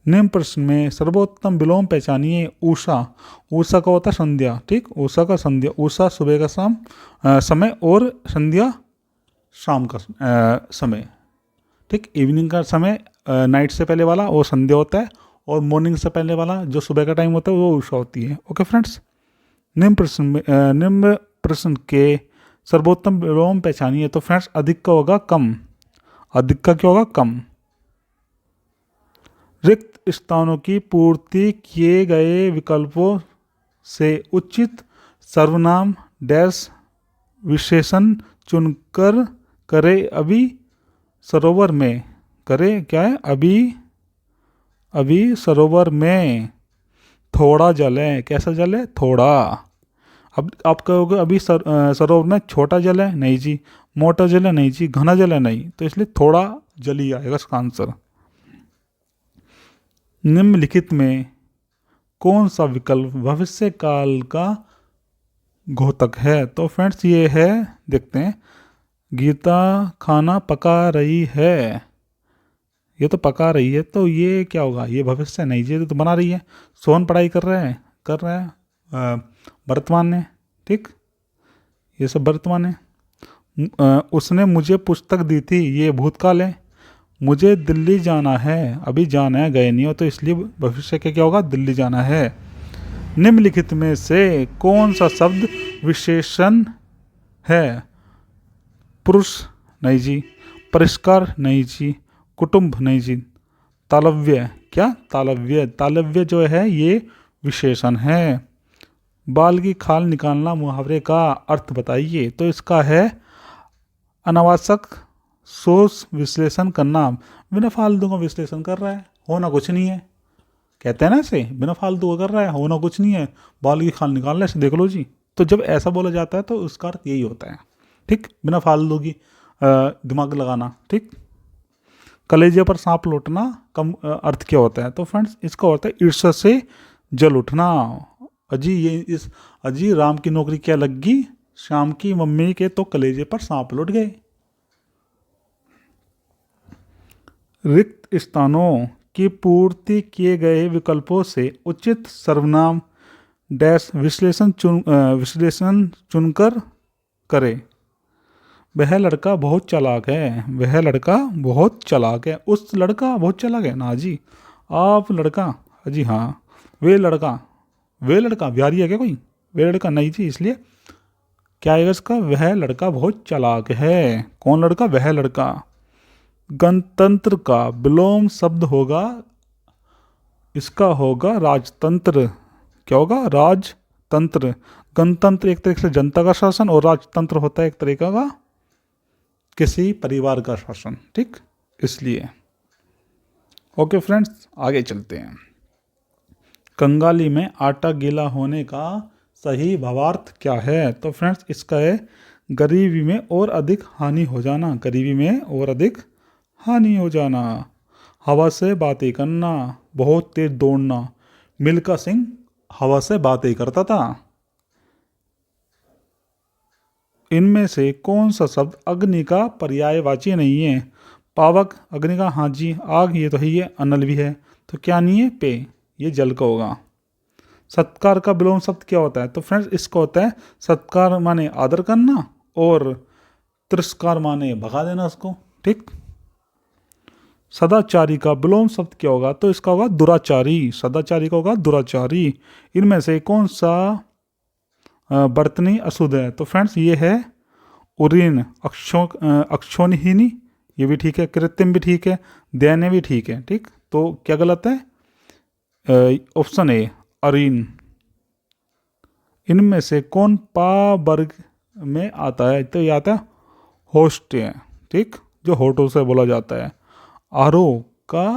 Speaker 1: निम्न प्रश्न में सर्वोत्तम विलोम पहचानिए। ऊषा। ऊषा का होता है संध्या, ठीक। ऊषा का संध्या। ऊषा सुबह का समय, और संध्या शाम का समय, ठीक। इवनिंग का समय नाइट से पहले वाला वो संध्या होता है, और मॉर्निंग से पहले वाला जो सुबह का टाइम होता है वो उषा होती है। ओके फ्रेंड्स, निम्न प्रश्न के सर्वोत्तम विलोम पहचानिए। तो फ्रेंड्स अधिक का होगा कम। अधिक का क्या होगा? कम। रिक्त स्थानों की पूर्ति किए गए विकल्पों से उचित सर्वनाम डैश विशेषण चुनकर करे। अभी सरोवर में करे, क्या है? अभी सरोवर में थोड़ा जल है। कैसा जल है? थोड़ा। अब आप कहोगे अभी सरोवर में छोटा जल है, नहीं जी। मोटा जल है, नहीं जी। घना जल है, नहीं। तो इसलिए थोड़ा जल ही आएगा इसका आंसर। निम्नलिखित में कौन सा विकल्प भविष्य काल का घोतक है? तो फ्रेंड्स ये है, देखते हैं। गीता खाना पका रही है। ये तो पका रही है, तो ये क्या होगा? ये भविष्य नहीं जी, ये तो बना रही है। सोहन पढ़ाई कर रहा है वर्तमान में, ठीक। ये सब वर्तमान है। उसने मुझे पुस्तक दी थी, ये भूतकाल है। मुझे दिल्ली जाना है, अभी जाना है, गए नहीं हो, तो इसलिए भविष्य के क्या होगा? दिल्ली जाना है। निम्नलिखित में से कौन सा शब्द विशेषण है? पुरुष, नहीं जी। परिष्कार, नहीं जी। कुटुंब, नहीं जी। तालव्य। क्या? तालव्य। तालव्य जो है ये विशेषण है। बाल की खाल निकालना मुहावरे का अर्थ बताइए। तो इसका है अनावश्यक सोच विश्लेषण करना। बिना फालतू का विश्लेषण कर रहा है, होना कुछ नहीं है। कहते हैं ना ऐसे, बिना फालतू का कर रहा है, होना कुछ नहीं है, बाल की खाल निकाल रहा है, ऐसे देख लो जी। तो जब ऐसा बोला जाता है तो उसका अर्थ यही होता है, ठीक। बिना फालतू की दिमाग लगाना, ठीक। कलेजे पर सांप लौटना कम अर्थ क्या होता है? तो फ्रेंड्स इसका होता है ईर्ष्या से जल उठना। अजी राम की नौकरी क्या लग गई? श्याम की मम्मी के तो कलेजे पर सांप लौट गए। रिक्त स्थानों की पूर्ति किए गए विकल्पों से उचित सर्वनाम डैश विश्लेषण चुनकर करे। वह लड़का बहुत चालाक है। वह लड़का बहुत चालाक है। उस लड़का बहुत चालाक है ना जी। आप लड़का, जी हाँ। वे लड़का बिहारी है क्या कोई? वे लड़का नहीं जी, इसलिए क्या आएगा इसका? वह लड़का बहुत चालाक है। कौन लड़का? वह लड़का। गणतंत्र का विलोम शब्द होगा, इसका होगा राजतंत्र। क्या होगा? राजतंत्र। गणतंत्र एक तरीके से जनता का शासन और राजतंत्र होता है एक तरीका का किसी परिवार का शासन, ठीक, इसलिए। ओके फ्रेंड्स, आगे चलते हैं। कंगाली में आटा गीला होने का सही भावार्थ क्या है? तो फ्रेंड्स इसका है गरीबी में और अधिक हानि हो जाना। गरीबी में और अधिक हानि हो जाना। हवा से बातें करना, बहुत तेज दौड़ना। मिल्खा सिंह हवा से बातें करता था। इनमें से कौन सा शब्द अग्नि का पर्यायवाची नहीं है? पावक अग्नि का, हाँ जी। आग ये तो है, ये अनल भी है, तो क्या नहीं है? पे, ये जल का होगा। सत्कार का विलोम शब्द क्या होता है? तो फ्रेंड्स इसका होता है सत्कार माने आदर करना और तिरस्कार माने भगा देना उसको, ठीक। सदाचारी का विलोम शब्द क्या होगा? तो इसका होगा दुराचारी। सदाचारी का होगा दुराचारी। इनमें से कौन सा बर्तनी अशुद्ध है? तो फ्रेंड्स ये है उरीन। अक्षोहिणी ये भी ठीक है। कृत्रिम भी ठीक है। दैन्य भी ठीक है, ठीक। तो क्या गलत है? Option A Areen. इनमें से कौन पा वर्ग में आता है? तो ये आता है होस्ट है, ठीक, जो होठों से बोला जाता है। आरोह का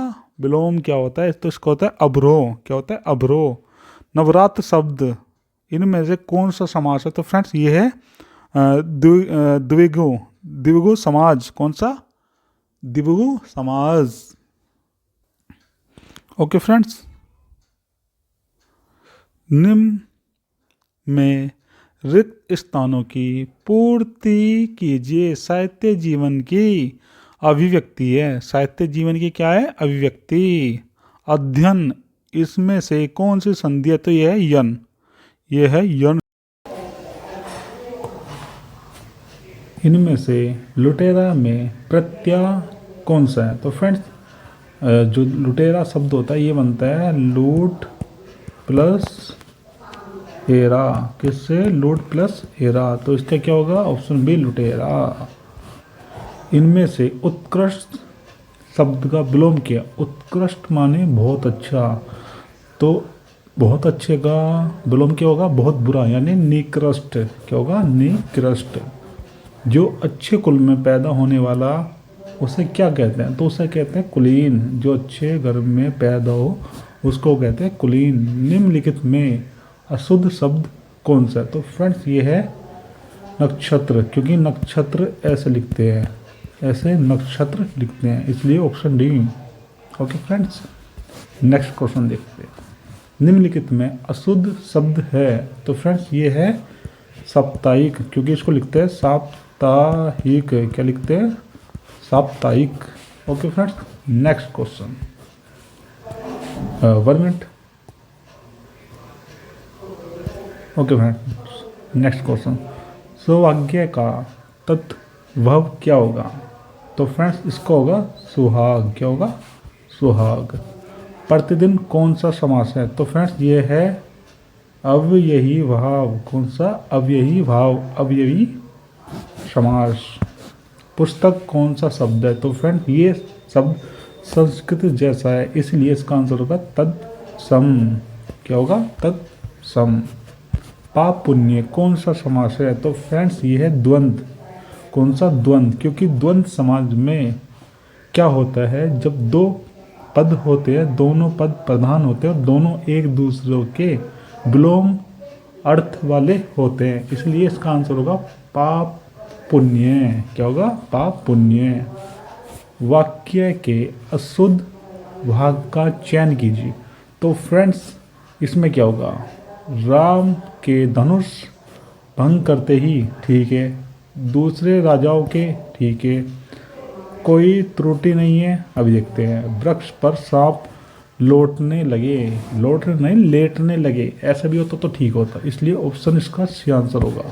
Speaker 1: विलोम क्या होता है? तो इसका होता है अवरोह। क्या होता है? अवरोह। नवरात्र शब्द इनमें से कौन सा समास है? तो फ्रेंड्स ये है द्विगु। द्विगु समाज। कौन सा? द्विगु समाज। ओके फ्रेंड्स, निम्न में रिक्त स्थानों की पूर्ति कीजिए। साहित्य जीवन की अभिव्यक्ति है। साहित्य जीवन की क्या है? अभिव्यक्ति। अध्ययन, इसमें से कौन सी संधि है? तो यह है यन। ये है यन। इनमें से लुटेरा में प्रत्यय कौन सा है? तो फ्रेंड्स जो लुटेरा शब्द होता है ये बनता है लूट प्लस एरा। किससे? लूट प्लस एरा। तो इसका क्या होगा? ऑप्शन बी लुटेरा। इनमें से उत्कृष्ट शब्द का विलोम किया। उत्कृष्ट माने बहुत अच्छा, तो बहुत अच्छे का विलोम क्या होगा? बहुत बुरा, यानी निकृष्ट। क्या होगा? निकृष्ट। जो अच्छे कुल में पैदा होने वाला उसे क्या कहते हैं? तो उसे कहते हैं कुलीन। जो अच्छे घर में पैदा हो उसको कहते हैं कुलीन। निम्नलिखित में अशुद्ध शब्द कौन सा है? तो फ्रेंड्स ये है नक्षत्र, क्योंकि नक्षत्र ऐसे लिखते हैं, ऐसे नक्षत्र लिखते हैं, इसलिए option D. Okay friends, next question देखते हैं। निम्नलिखित में अशुद्ध शब्द है? तो फ्रेंड्स ये है साप्ताहिक, क्योंकि इसको लिखते हैं साप्ताहिक। क्या लिखते हैं? साप्ताहिक। Okay friends, next question. 1 minute. Okay friends, next question. सौभाग्य का तत्भव क्या होगा? तो फ्रेंड्स इसका होगा सुहाग। क्या होगा? सुहाग। प्रतिदिन कौन सा समास है? तो फ्रेंड्स ये है अव्ययी भाव। कौन सा? अव्ययी भाव, अव्ययी समास। पुस्तक कौन सा शब्द है? तो फ्रेंड्स ये शब्द संस्कृत जैसा है, इसलिए इसका आंसर होगा तत्सम। क्या होगा? तत्सम। पाप पुण्य कौन सा समास है? तो फ्रेंड्स ये है द्वंद्व। कौन सा? द्वंद्व। क्योंकि द्वंद्व समाज में क्या होता है? जब दो पद होते हैं, दोनों पद प्रधान होते हैं और दोनों एक दूसरे के विलोम अर्थ वाले होते हैं, इसलिए इसका आंसर होगा पाप पुण्य। क्या होगा? पाप पुण्य। वाक्य के अशुद्ध भाग का चयन कीजिए। तो फ्रेंड्स इसमें क्या होगा? राम के धनुष भंग करते ही, ठीक है। दूसरे राजाओं के, ठीक है। कोई त्रुटि नहीं है, अभी देखते हैं। वृक्ष पर सांप लौटने लगे, लौटने नहीं लेटने लगे, ऐसा भी होता तो ठीक होता, इसलिए ऑप्शन इसका सी आंसर होगा।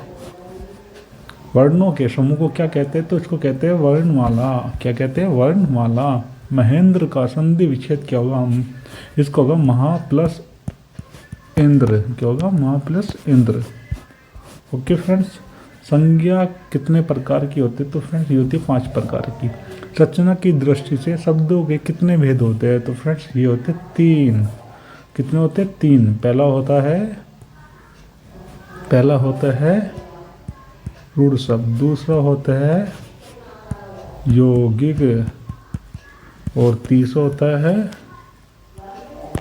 Speaker 1: वर्णों के समूह को क्या कहते हैं? तो इसको कहते हैं वर्णमाला। क्या कहते हैं? वर्णमाला। महेंद्र का संधि विच्छेद क्या होगा? इसको होगा महा प्लस इंद्र, क्या होगा मा प्लस इंद्र। ओके फ्रेंड्स, संज्ञा कितने प्रकार की होती है? तो फ्रेंड्स ये होती है 5 प्रकार की। रचना की दृष्टि से शब्दों के कितने भेद होते हैं? तो फ्रेंड्स ये होते हैं 3। कितने होते हैं? 3। पहला होता है रूढ़ शब्द, दूसरा होता है यौगिक, और तीसरा होता है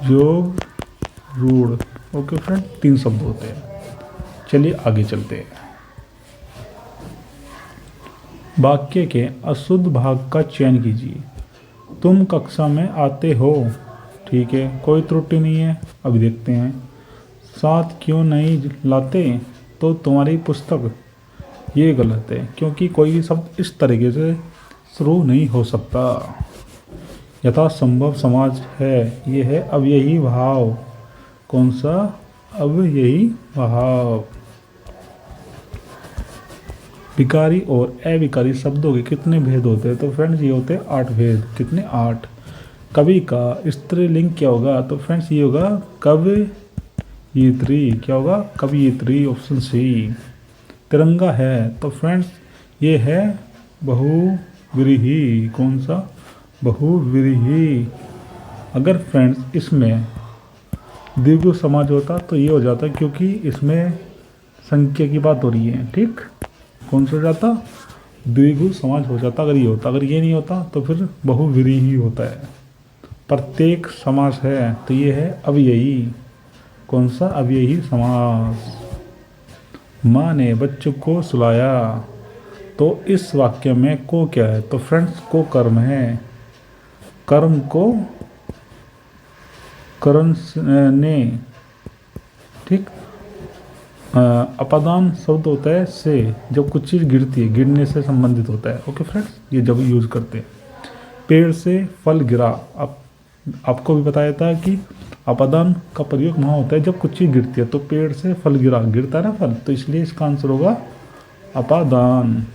Speaker 1: योग रूढ़। ओके फ्रेंड, 3 शब्द होते हैं। चलिए आगे चलते हैं। वाक्य के अशुद्ध भाग का चयन कीजिए। तुम कक्षा में आते हो, ठीक है, कोई त्रुटि नहीं है। अभी देखते हैं। साथ क्यों नहीं लाते? तो तुम्हारी पुस्तक, ये गलत है, क्योंकि कोई भी शब्द इस तरीके से शुरू नहीं हो सकता। यथासंभव समाज है, ये है अब यही भाव। कौन सा? अब यही भाव। विकारी और अविकारी शब्दों के कितने भेद होते हैं? तो फ्रेंड्स ये होते हैं 8 भेद। कितने? 8। कवि का स्त्रीलिंग क्या होगा? तो फ्रेंड्स ये होगा कवयित्री। क्या होगा? कवयित्री, ऑप्शन सी। तिरंगा है, तो फ्रेंड्स ये है बहुव्रीहि। कौन सा? बहुव्रीहि। अगर फ्रेंड्स इसमें द्विगु समाज होता तो ये हो जाता, क्योंकि इसमें संख्या की बात हो रही है, ठीक। कौन सा हो जाता? द्विगु समाज हो जाता अगर ये होता। अगर ये नहीं होता तो फिर बहुव्रीहि होता है। प्रत्येक समास है, तो ये है अव्ययी। कौन सा? अव्ययी समास। माँ ने बच्चों को सुलाया, तो इस वाक्य में को क्या है? तो फ्रेंड्स को कर्म है। कर्म को करण ने, ठीक। अपादान शब्द होता है से, जब कुछ चीज़ गिरती है, गिरने से संबंधित होता है। ओके फ्रेंड्स, ये जब यूज करते हैं। पेड़ से फल गिरा, आपको भी बताया था कि अपादान का प्रयोग वहाँ होता है जब कुछ चीज़ गिरती है। तो पेड़ से फल गिरा, गिरता है ना फल, तो इसलिए इसका आंसर होगा अपादान।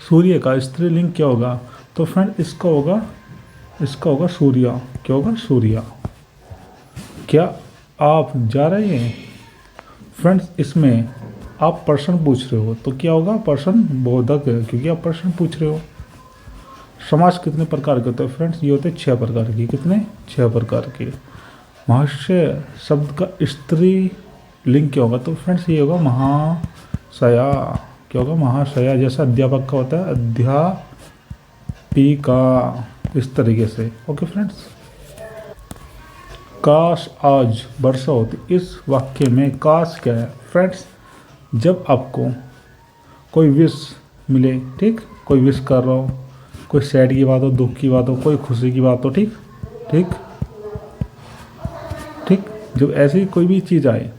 Speaker 1: सूर्य का स्त्रीलिंग क्या होगा? तो फ्रेंड इसका होगा सूर्या। क्या होगा? सूर्या। क्या आप जा रहे हैं? फ्रेंड्स इसमें आप प्रश्न पूछ रहे हो, तो क्या होगा? प्रश्न बोधक है, क्योंकि आप प्रश्न पूछ रहे हो। समास कितने प्रकार के होते हैं? फ्रेंड्स ये होते हैं 6 प्रकार के। कितने? 6 प्रकार के। महाशय शब्द का स्त्री लिंग क्या होगा? तो फ्रेंड्स ये होगा महाशया। क्या होगा? महाशया। जैसा अध्यापक का होता है अध्यापिका, इस तरीके से। ओके फ्रेंड्स, काश आज वर्षा होती, इस वाक्य में काश क्या है? फ्रेंड्स जब आपको कोई विश मिले, ठीक, कोई विश कर रहा हो, कोई सैड की बात हो, दुख की बात हो, कोई खुशी की बात हो, ठीक ठीक ठीक, जब ऐसी कोई भी चीज़ आए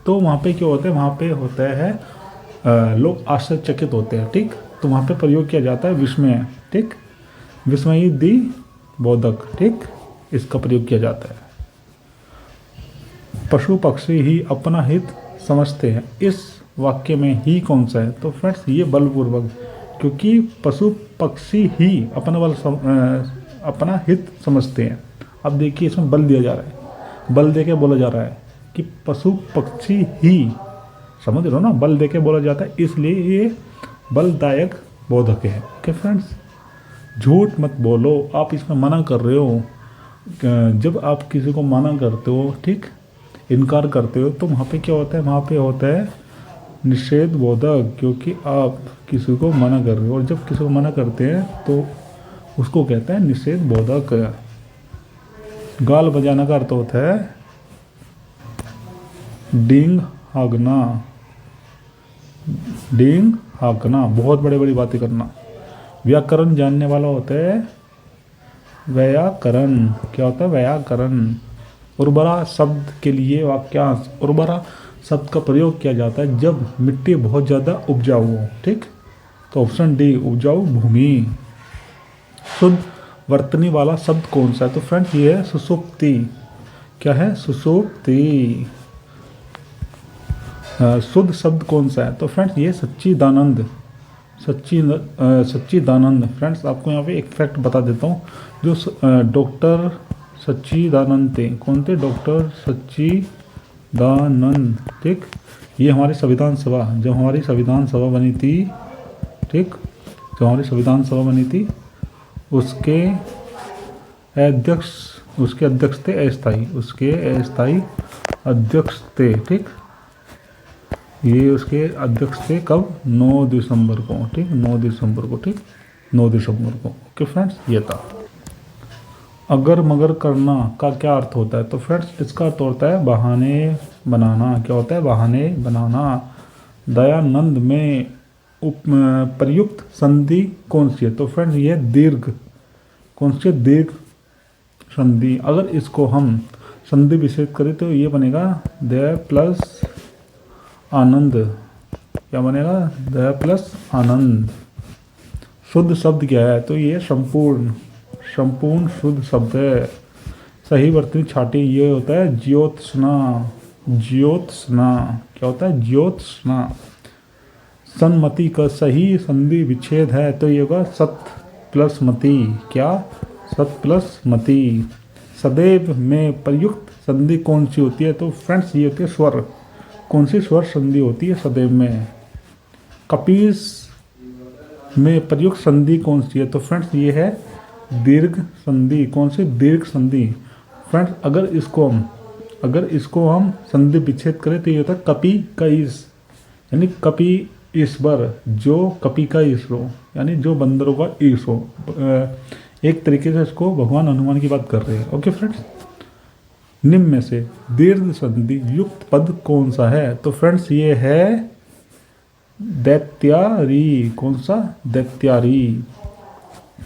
Speaker 1: तो वहाँ पे क्या होता है? वहाँ पे होता है लोग आश्चर्यचकित होते हैं, ठीक। तो वहाँ पे प्रयोग किया जाता है विस्मय, ठीक। विस्मयी दी बोधक, ठीक, इसका प्रयोग किया जाता है। पशु पक्षी ही अपना हित समझते हैं, इस वाक्य में ही कौन सा है? तो फ्रेंड्स ये बलपूर्वक, क्योंकि पशु पक्षी ही अपना हित समझते हैं। अब देखिए इसमें बल दिया जा रहा है, बल दे के बोला जा रहा है कि पशु पक्षी ही, समझ रहे हो ना, बल दे के बोला जाता है, इसलिए ये बलदायक बोधक है। ओके फ्रेंड्स, झूठ मत बोलो, आप इसमें मना कर रहे हो। जब आप किसी को मना करते हो, ठीक, इनकार करते हो, तो वहाँ पे क्या होता है? वहाँ पे होता है निषेध बोधक, क्योंकि आप किसी को मना कर रहे हो, और जब किसी को मना करते हैं तो उसको कहते हैं निषेध बोधक। गाल बजाना का अर्थ होता है डींग हाँकना, डींग हाँकना, बहुत बड़ी बड़ी बातें करना। व्याकरण जानने वाला होता है व्याकरण। क्या होता है? व्याकरण। उर्वरा शब्द के लिए वाक्यांश, उर्वरा शब्द का प्रयोग किया जाता है जब मिट्टी बहुत ज़्यादा उपजाऊ हो, ठीक। तो ऑप्शन डी, उपजाऊ भूमि। शुद्ध वर्तनी वाला शब्द कौन सा है? तो फ्रेंड्स ये है सुषुप्ति। क्या है? सुषुप्ति। शुद्ध शब्द कौन सा है? तो फ्रेंड्स ये सच्चिदानंद, सच्चिदानंद। फ्रेंड्स आपको यहाँ पे एक फैक्ट बता देता हूँ, जो डॉक्टर सच्चिदानंद थे, कौन थे? डॉक्टर सच्चिदानंद दानंद, ठीक। ये हमारी संविधान सभा, जब हमारी संविधान सभा बनी थी, ठीक, जो हमारी संविधान सभा बनी थी उसके अध्यक्ष थे अस्थाई, उसके अस्थाई अध्यक्ष थे, ठीक। ये उसके अध्यक्ष थे कब? 9 दिसंबर को, ठीक, 9 दिसंबर को, ठीक, 9 दिसंबर को। ओके फ्रेंड्स, ये था। अगर मगर करना का क्या अर्थ होता है? तो फ्रेंड्स इसका अर्थ होता है बहाने बनाना। क्या होता है? बहाने बनाना। दयानंद में प्रयुक्त संधि कौन सी है? तो फ्रेंड्स ये दीर्घ, कौन सी? दीर्घ संधि। अगर इसको हम संधि विच्छेद करें तो ये बनेगा दया प्लस आनंद। क्या बनेगा? दया प्लस आनंद। शुद्ध शब्द क्या है? तो ये संपूर्ण शुद्ध शब्द है। सही वर्तनी छाटी ये होता है ज्योत्सना। क्या होता है? ज्योत्सना। सन्मति का सही संधि विच्छेद है तो ये होगा सत प्लस मति। क्या? सत प्लस मति। सदैव में प्रयुक्त संधि कौन सी होती है? तो फ्रेंड्स ये होती है स्वर। कौन सी स्वर संधि होती है सदैव में? कपीस में प्रयुक्त संधि कौन सी है? तो फ्रेंड्स ये है दीर्घ संधि। कौन सी? दीर्घ संधि। फ्रेंड्स अगर इसको हम संधि विच्छेद करें तो ये होता है कपि का ईश, यानी कपि ईश्वर, जो कपि का ईश हो, यानी जो बंदरों का ईश हो। एक तरीके से इसको भगवान हनुमान की बात कर रहे हैं। ओके फ्रेंड्स, निम्न में से दीर्घ संधि युक्त पद कौन सा है? तो फ्रेंड्स ये है दैत्यारी। कौन सा? दैत्यारी।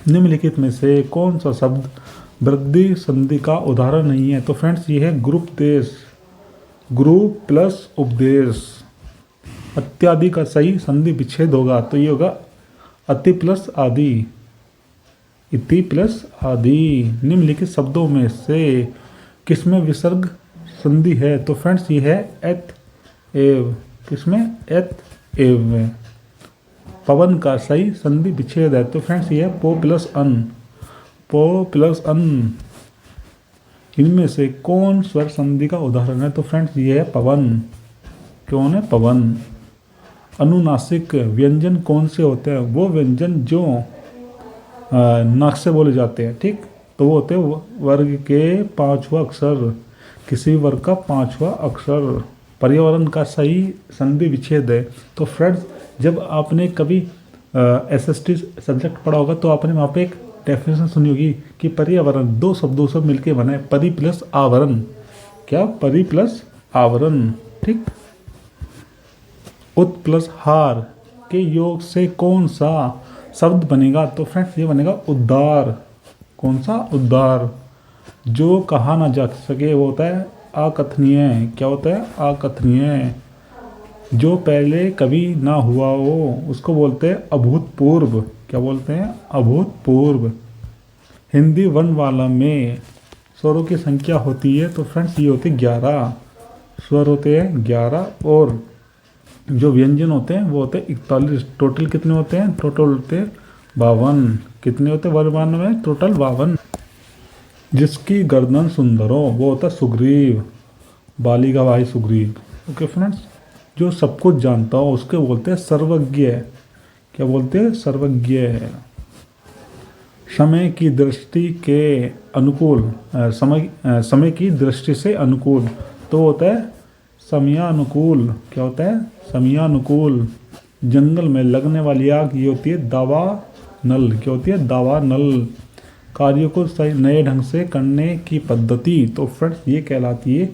Speaker 1: निम्नलिखित में से कौन सा शब्द वृद्धि संधि का उदाहरण नहीं है? तो फ्रेंड्स ये है गुरुपदेश। गुरु प्लस उपदेश। अत्यादि का सही संधि विच्छेद होगा तो ये होगा अति प्लस आदि। इति प्लस आदि। निम्नलिखित शब्दों में से किसमें विसर्ग संधि है? तो फ्रेंड्स ये है एत एव। किसमें? एत एव में। पवन का सही संधि विच्छेद है तो फ्रेंड्स ये है पो प्लस अन। पो प्लस अन। इनमें से कौन स्वर संधि का उदाहरण है? तो फ्रेंड्स ये है पवन। कौन है? पवन। अनुनासिक व्यंजन कौन से होते हैं? वो व्यंजन जो नाक से बोले जाते हैं, ठीक, तो वो होते हैं वर्ग के 5वां अक्षर, किसी वर्ग का 5वां अक्षर। पर्यावरण का सही संधि विच्छेद है तो फ्रेंड्स जब आपने कभी SST सब्जेक्ट पढ़ा होगा तो आपने वहाँ पे एक डेफिनेशन सुनी होगी कि पर्यावरण 2 शब्दों से मिलके बना है, परि प्लस आवरण। क्या? परि प्लस आवरण, ठीक। उत प्लस हार के योग से कौन सा शब्द बनेगा? तो फ्रेंड्स ये बनेगा उद्धार। कौन सा? उद्धार। जो कहा ना जा सके वो होता है अकथनीय। क्या होता है? अकथनीय। जो पहले कभी ना हुआ हो उसको बोलते हैं अभूतपूर्व। क्या बोलते हैं? अभूतपूर्व। हिंदी वर्णमाला में स्वरों की संख्या होती है तो फ्रेंड्स ये होती है 11 स्वर होते हैं, 11। और जो व्यंजन होते हैं वो होते हैं 41। टोटल कितने होते हैं? टोटल होते हैं 52। कितने होते हैं वर्णमाला में? टोटल 52। जिसकी गर्दन सुंदर हो वो होता है सुग्रीव। बाली का भाई सुग्रीव। ओके फ्रेंड्स, जो सब कुछ जानता हो उसके बोलते हैं सर्वज्ञ। क्या बोलते हैं? सर्वज्ञ। समय की दृष्टि के अनुकूल, समय की दृष्टि से अनुकूल तो होता है समयानुकूल। क्या होता है? समयानुकूल। जंगल में लगने वाली आग ये होती है दावानल। क्या होती है? दावानल। कार्यों को सही नए ढंग से करने की पद्धति तो फ्रेंड्स ये कहलाती है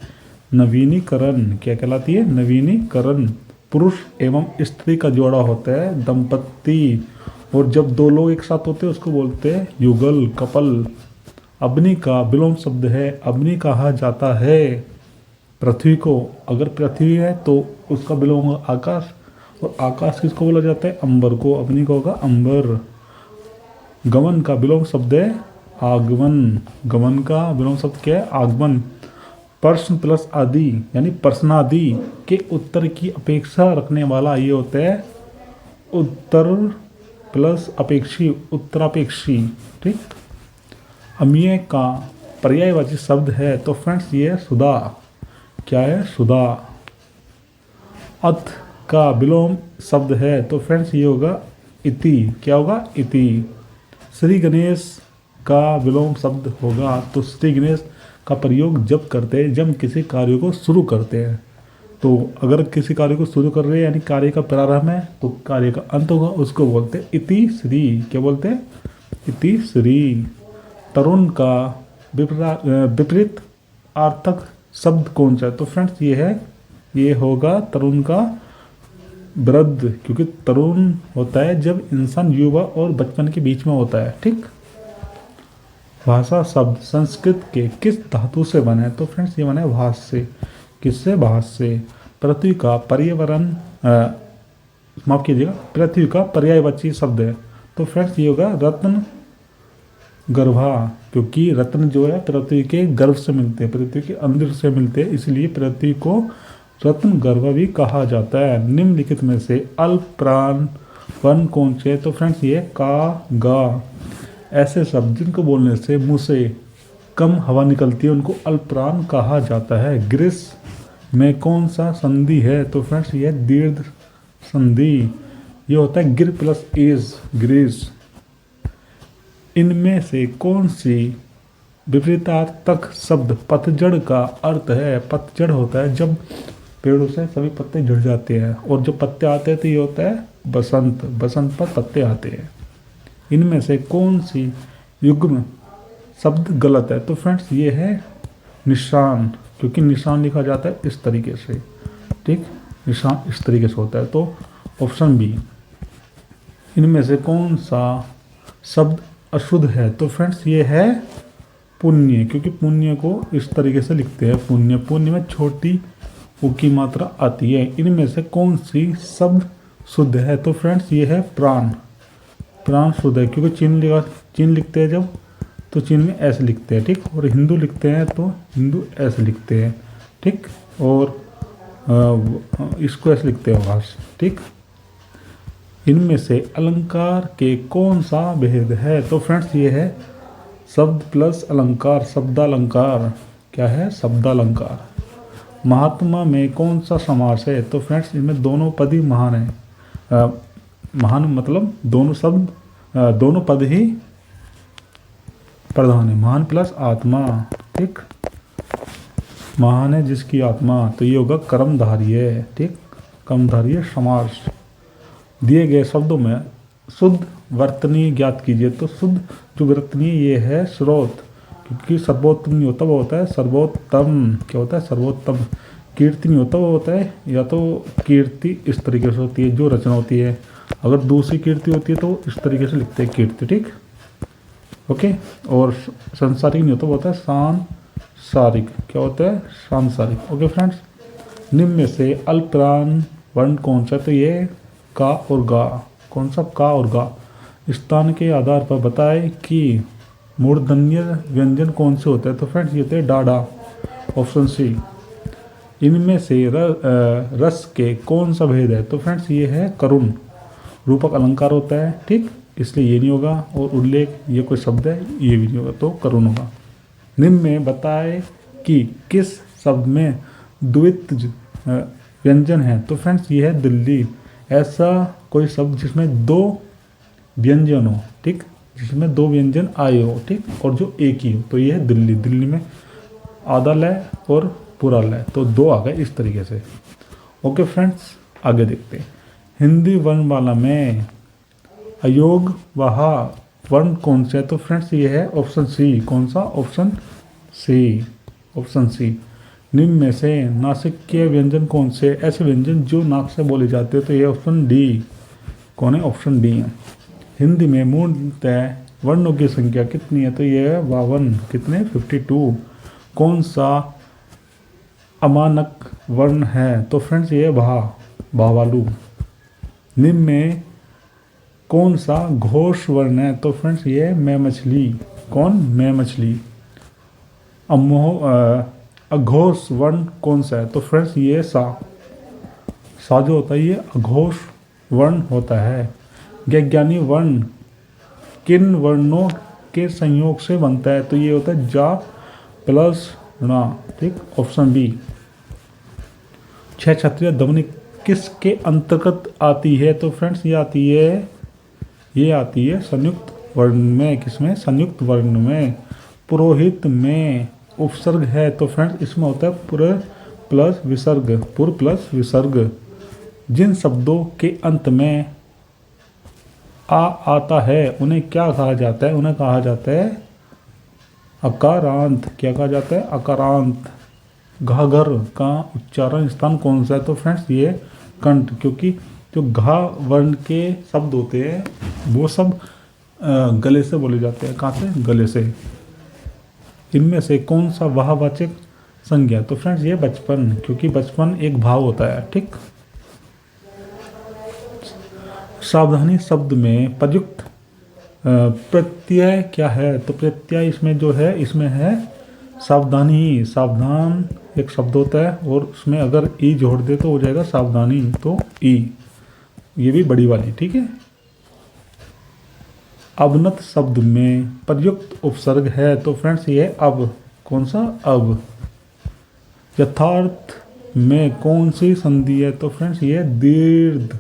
Speaker 1: नवीनीकरण। क्या कहलाती है? नवीनीकरण। पुरुष एवं स्त्री का जोड़ा होता है दंपत्ति, और जब 2 लोग एक साथ होते हैं उसको बोलते हैं युगल, कपल। अग्नि का विलोम शब्द है अग्नि कहा जाता है पृथ्वी को। अगर पृथ्वी है तो उसका विलोम होगा आकाश, और आकाश किसको बोला जाता है? अंबर को। अग्नि को होगा अंबर। गमन का विलोम शब्द है आगमन। गमन का विलोम शब्द क्या है? आगमन। प्रश्न प्लस आदि यानी प्रश्नादि के उत्तर की अपेक्षा रखने वाला ये होता है उत्तर प्लस अपेक्षी, उत्तरापेक्षी, ठीक। अमीय का पर्यायवाची शब्द है तो फ्रेंड्स ये है सुधा। क्या है, सुधा। अथ का विलोम शब्द है तो फ्रेंड्स ये होगा इति। क्या होगा, इति। श्री गणेश का विलोम शब्द होगा तो श्री गणेश का प्रयोग जब करते हैं, जब किसी कार्य को शुरू करते हैं। तो अगर किसी कार्य को शुरू कर रहे हैं यानी कार्य का प्रारंभ है तो कार्य का अंत होगा, उसको बोलते हैं इति श्री। क्या बोलते हैं, इति श्री। तरुण का विपरीत अर्थक शब्द कौन सा है तो फ्रेंड्स ये होगा तरुण का वृद्ध, क्योंकि तरुण होता है जब इंसान युवा और बचपन के बीच में होता है। ठीक। भाषा शब्द संस्कृत के किस धातु से बने तो फ्रेंड्स ये बने भाष से। किससे, भाष से। पृथ्वी का पर्यावरण माफ कीजिएगा, पृथ्वी का पर्यायवाची शब्द है तो फ्रेंड्स ये होगा रत्न गर्भा, क्योंकि रत्न जो है पृथ्वी के गर्भ से मिलते हैं, पृथ्वी के अंदर से मिलते हैं, इसलिए पृथ्वी को रत्न गर्भ भी कहा जाता है। निम्नलिखित में से अल्प प्राण वर्ण कौन से तो फ्रेंड्स ये का, गा। ऐसे शब्द जिनको बोलने से मुंह से कम हवा निकलती है उनको अल्प प्राण कहा जाता है। ग्रीष्म में कौन सा संधि है तो फ्रेंड्स ये दीर्घ संधि। ये होता है गिर प्लस एज, ग्रीस। इनमें से कौन सी विपरीतार्थक शब्द पतझड़ का अर्थ है। पतझड़ होता है जब पेड़ों से सभी पत्ते झड़ जाते हैं, और जब पत्ते आते हैं तो ये होता है बसंत, बसंत पर पत्ते आते हैं। इनमें से कौन सी युग्म शब्द गलत है तो फ्रेंड्स ये है निशान, क्योंकि निशान लिखा जाता है इस तरीके से। ठीक, निशान इस तरीके से होता है, तो ऑप्शन बी। इनमें से कौन सा शब्द अशुद्ध है तो फ्रेंड्स ये है पुण्य, क्योंकि पुण्य को इस तरीके से लिखते हैं पुण्य। पुण्य में छोटी उ की मात्रा आती है। इनमें से कौन सी शब्द शुद्ध है तो फ्रेंड्स ये है प्राण। प्राण शुद्ध है, क्योंकि चिन्ह लिखते हैं जब तो चिन्ह में ऐसे लिखते हैं। ठीक, और हिंदू लिखते हैं तो हिंदू ऐसे लिखते हैं। ठीक, और इसको ऐसे लिखते हैं भाष। ठीक। इनमें से अलंकार के कौन सा भेद है तो फ्रेंड्स ये है शब्द प्लस अलंकार, शब्दालंकार। क्या है, शब्दालंकार। महात्मा में कौन सा समास है तो फ्रेंड्स इनमें दोनों पद ही महान है। महान मतलब दोनों शब्द दोनों पद ही प्रधान है। महान प्लस आत्मा। ठीक, महान है जिसकी आत्मा, तो ये होगा कर्मधारी है। ठीक, कर्मधारी समास। दिए गए शब्दों में शुद्ध वर्तनी ज्ञात कीजिए तो शुद्ध जो वर्तनी ये है स्रोत, क्योंकि सर्वोत्तम नहीं होता, वो होता है सर्वोत्तम। क्या होता है, सर्वोत्तम। कीर्ति नहीं होता, वो होता है या तो कीर्ति इस तरीके से होती है जो रचना होती है, अगर दूसरी कीर्ति होती है तो इस तरीके से लिखते हैं कीर्ति। ठीक, ओके। और संसारिक नहीं होता, वो होता है सांसारिक। क्या होता है, सांसारिक। ओके फ्रेंड्स, निम्न में से अल्पप्राण वर्ण कौन सा तो ये का और गा। कौन सा, का और गा। स्थान के आधार पर बताएं कि मूर्धन्य व्यंजन कौन से होते हैं तो फ्रेंड्स ये होते हैं डाडा, ऑप्शन सी। इनमें से रस के कौन सा भेद है तो फ्रेंड्स ये है करुण। रूपक अलंकार होता है, ठीक, इसलिए ये नहीं होगा। और उल्लेख ये कोई शब्द है, ये भी नहीं होगा, तो करुण होगा। निम्न में बताएं कि किस शब्द में द्वित व्यंजन है तो फ्रेंड्स ये है दिल्ली। ऐसा कोई शब्द जिसमें दो व्यंजन हो, ठीक, जिसमें दो व्यंजन आए हो, ठीक, और जो एक ही हो, तो ये है दिल्ली। दिल्ली में आधा लय और पूरा लय, तो दो आ गए इस तरीके से। ओके फ्रेंड्स, आगे देखते हैं। हिंदी वर्णमाला में अयोग वहा वर्ण कौन से है तो फ्रेंड्स ये है ऑप्शन सी। कौन सा, ऑप्शन सी, ऑप्शन सी। निम्न में से नासिकीय व्यंजन कौन से, ऐसे व्यंजन जो नाक से बोले जाते हैं तो ये ऑप्शन डी। कौन है, ऑप्शन डी है। हिंदी में मूलतः वर्णों की संख्या कितनी है तो ये है 52। कितने, 52। कौन सा अमानक वर्ण है तो फ्रेंड्स ये है भावालू। निम्न में कौन सा घोष वर्ण है तो फ्रेंड्स ये है मैं मछली। कौन, मैं मछली। अघोष वर्ण कौन सा है तो फ्रेंड्स ये सा जो होता है ये अघोष वर्ण होता है। वैज्ञानिक वर्ण किन वर्णों के संयोग से बनता है तो ये होता है जा प्लस णा, ठीक, ऑप्शन बी। छह छत्रियाँ ध्वनि किसके अंतर्गत आती है? तो फ्रेंड्स ये आती है संयुक्त वर्ण में। किसमें? संयुक्त वर्ण में। पुरोहित में उपसर्ग है तो फ्रेंड्स इसमें होता है पुर प्लस विसर्ग। पुर प्लस विसर्ग। जिन शब्दों के अंत में आ आता है उन्हें क्या कहा जाता है? उन्हें कहा जाता है अकारांत। क्या कहा जाता है? अकारांत। घाघर का उच्चारण स्थान कौन सा है? तो फ्रेंड्स ये कंठ, क्योंकि जो घा वर्ण के शब्द होते हैं वो सब गले से बोले जाते हैं। कहाँ से? गले से। इनमें से कौन सा वाहवाचक संज्ञा? तो फ्रेंड्स ये बचपन, क्योंकि बचपन एक भाव होता है। ठीक। सावधानी शब्द में प्रयुक्त प्रत्यय क्या है? तो प्रत्यय इसमें जो है, इसमें है सावधानी। सावधान एक शब्द होता है और उसमें अगर ई जोड़ दे तो हो जाएगा सावधानी। तो ई, ये भी बड़ी वाली। ठीक है। अवनत शब्द में प्रयुक्त उपसर्ग है तो फ्रेंड्स ये अब। कौन सा? अब। यथार्थ में कौन सी संधि है? तो फ्रेंड्स ये दीर्घ।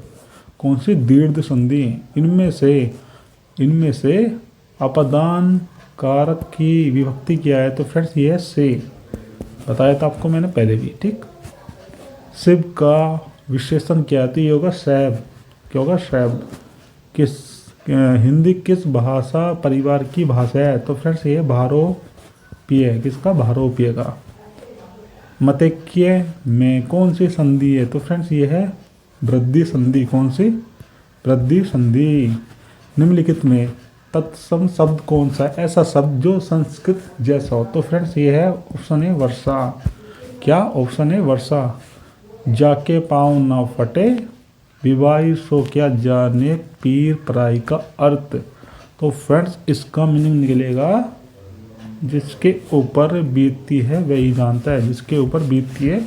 Speaker 1: कौन सी? दीर्घ संधि। इनमें से अपादान कारक की विभक्ति क्या है? तो फ्रेंड्स ये है से। बताया था आपको मैंने पहले भी। ठीक। शिव का विशेषण क्या है? तो ये होगा शैव। क्या होगा? शैव। हिंदी किस भाषा परिवार की भाषा है? तो फ्रेंड्स ये भारोपीय। किसका? भारोपीय का। मतैक्य में कौन सी संधि है? तो फ्रेंड्स ये है वृद्धि संधि। कौन सी? वृद्धि संधि। निम्नलिखित में तत्सम शब्द कौन सा है? ऐसा शब्द जो संस्कृत जैसा हो। तो फ्रेंड्स ये है ऑप्शन ए वर्षा। क्या? ऑप्शन ए वर्षा। जाके पाँव ना फटे विवाही सो क्या जाने पीर पराई का अर्थ। तो फ्रेंड्स इसका मीनिंग निकलेगा जिसके ऊपर बीतती है वही जानता है। जिसके ऊपर बीतती है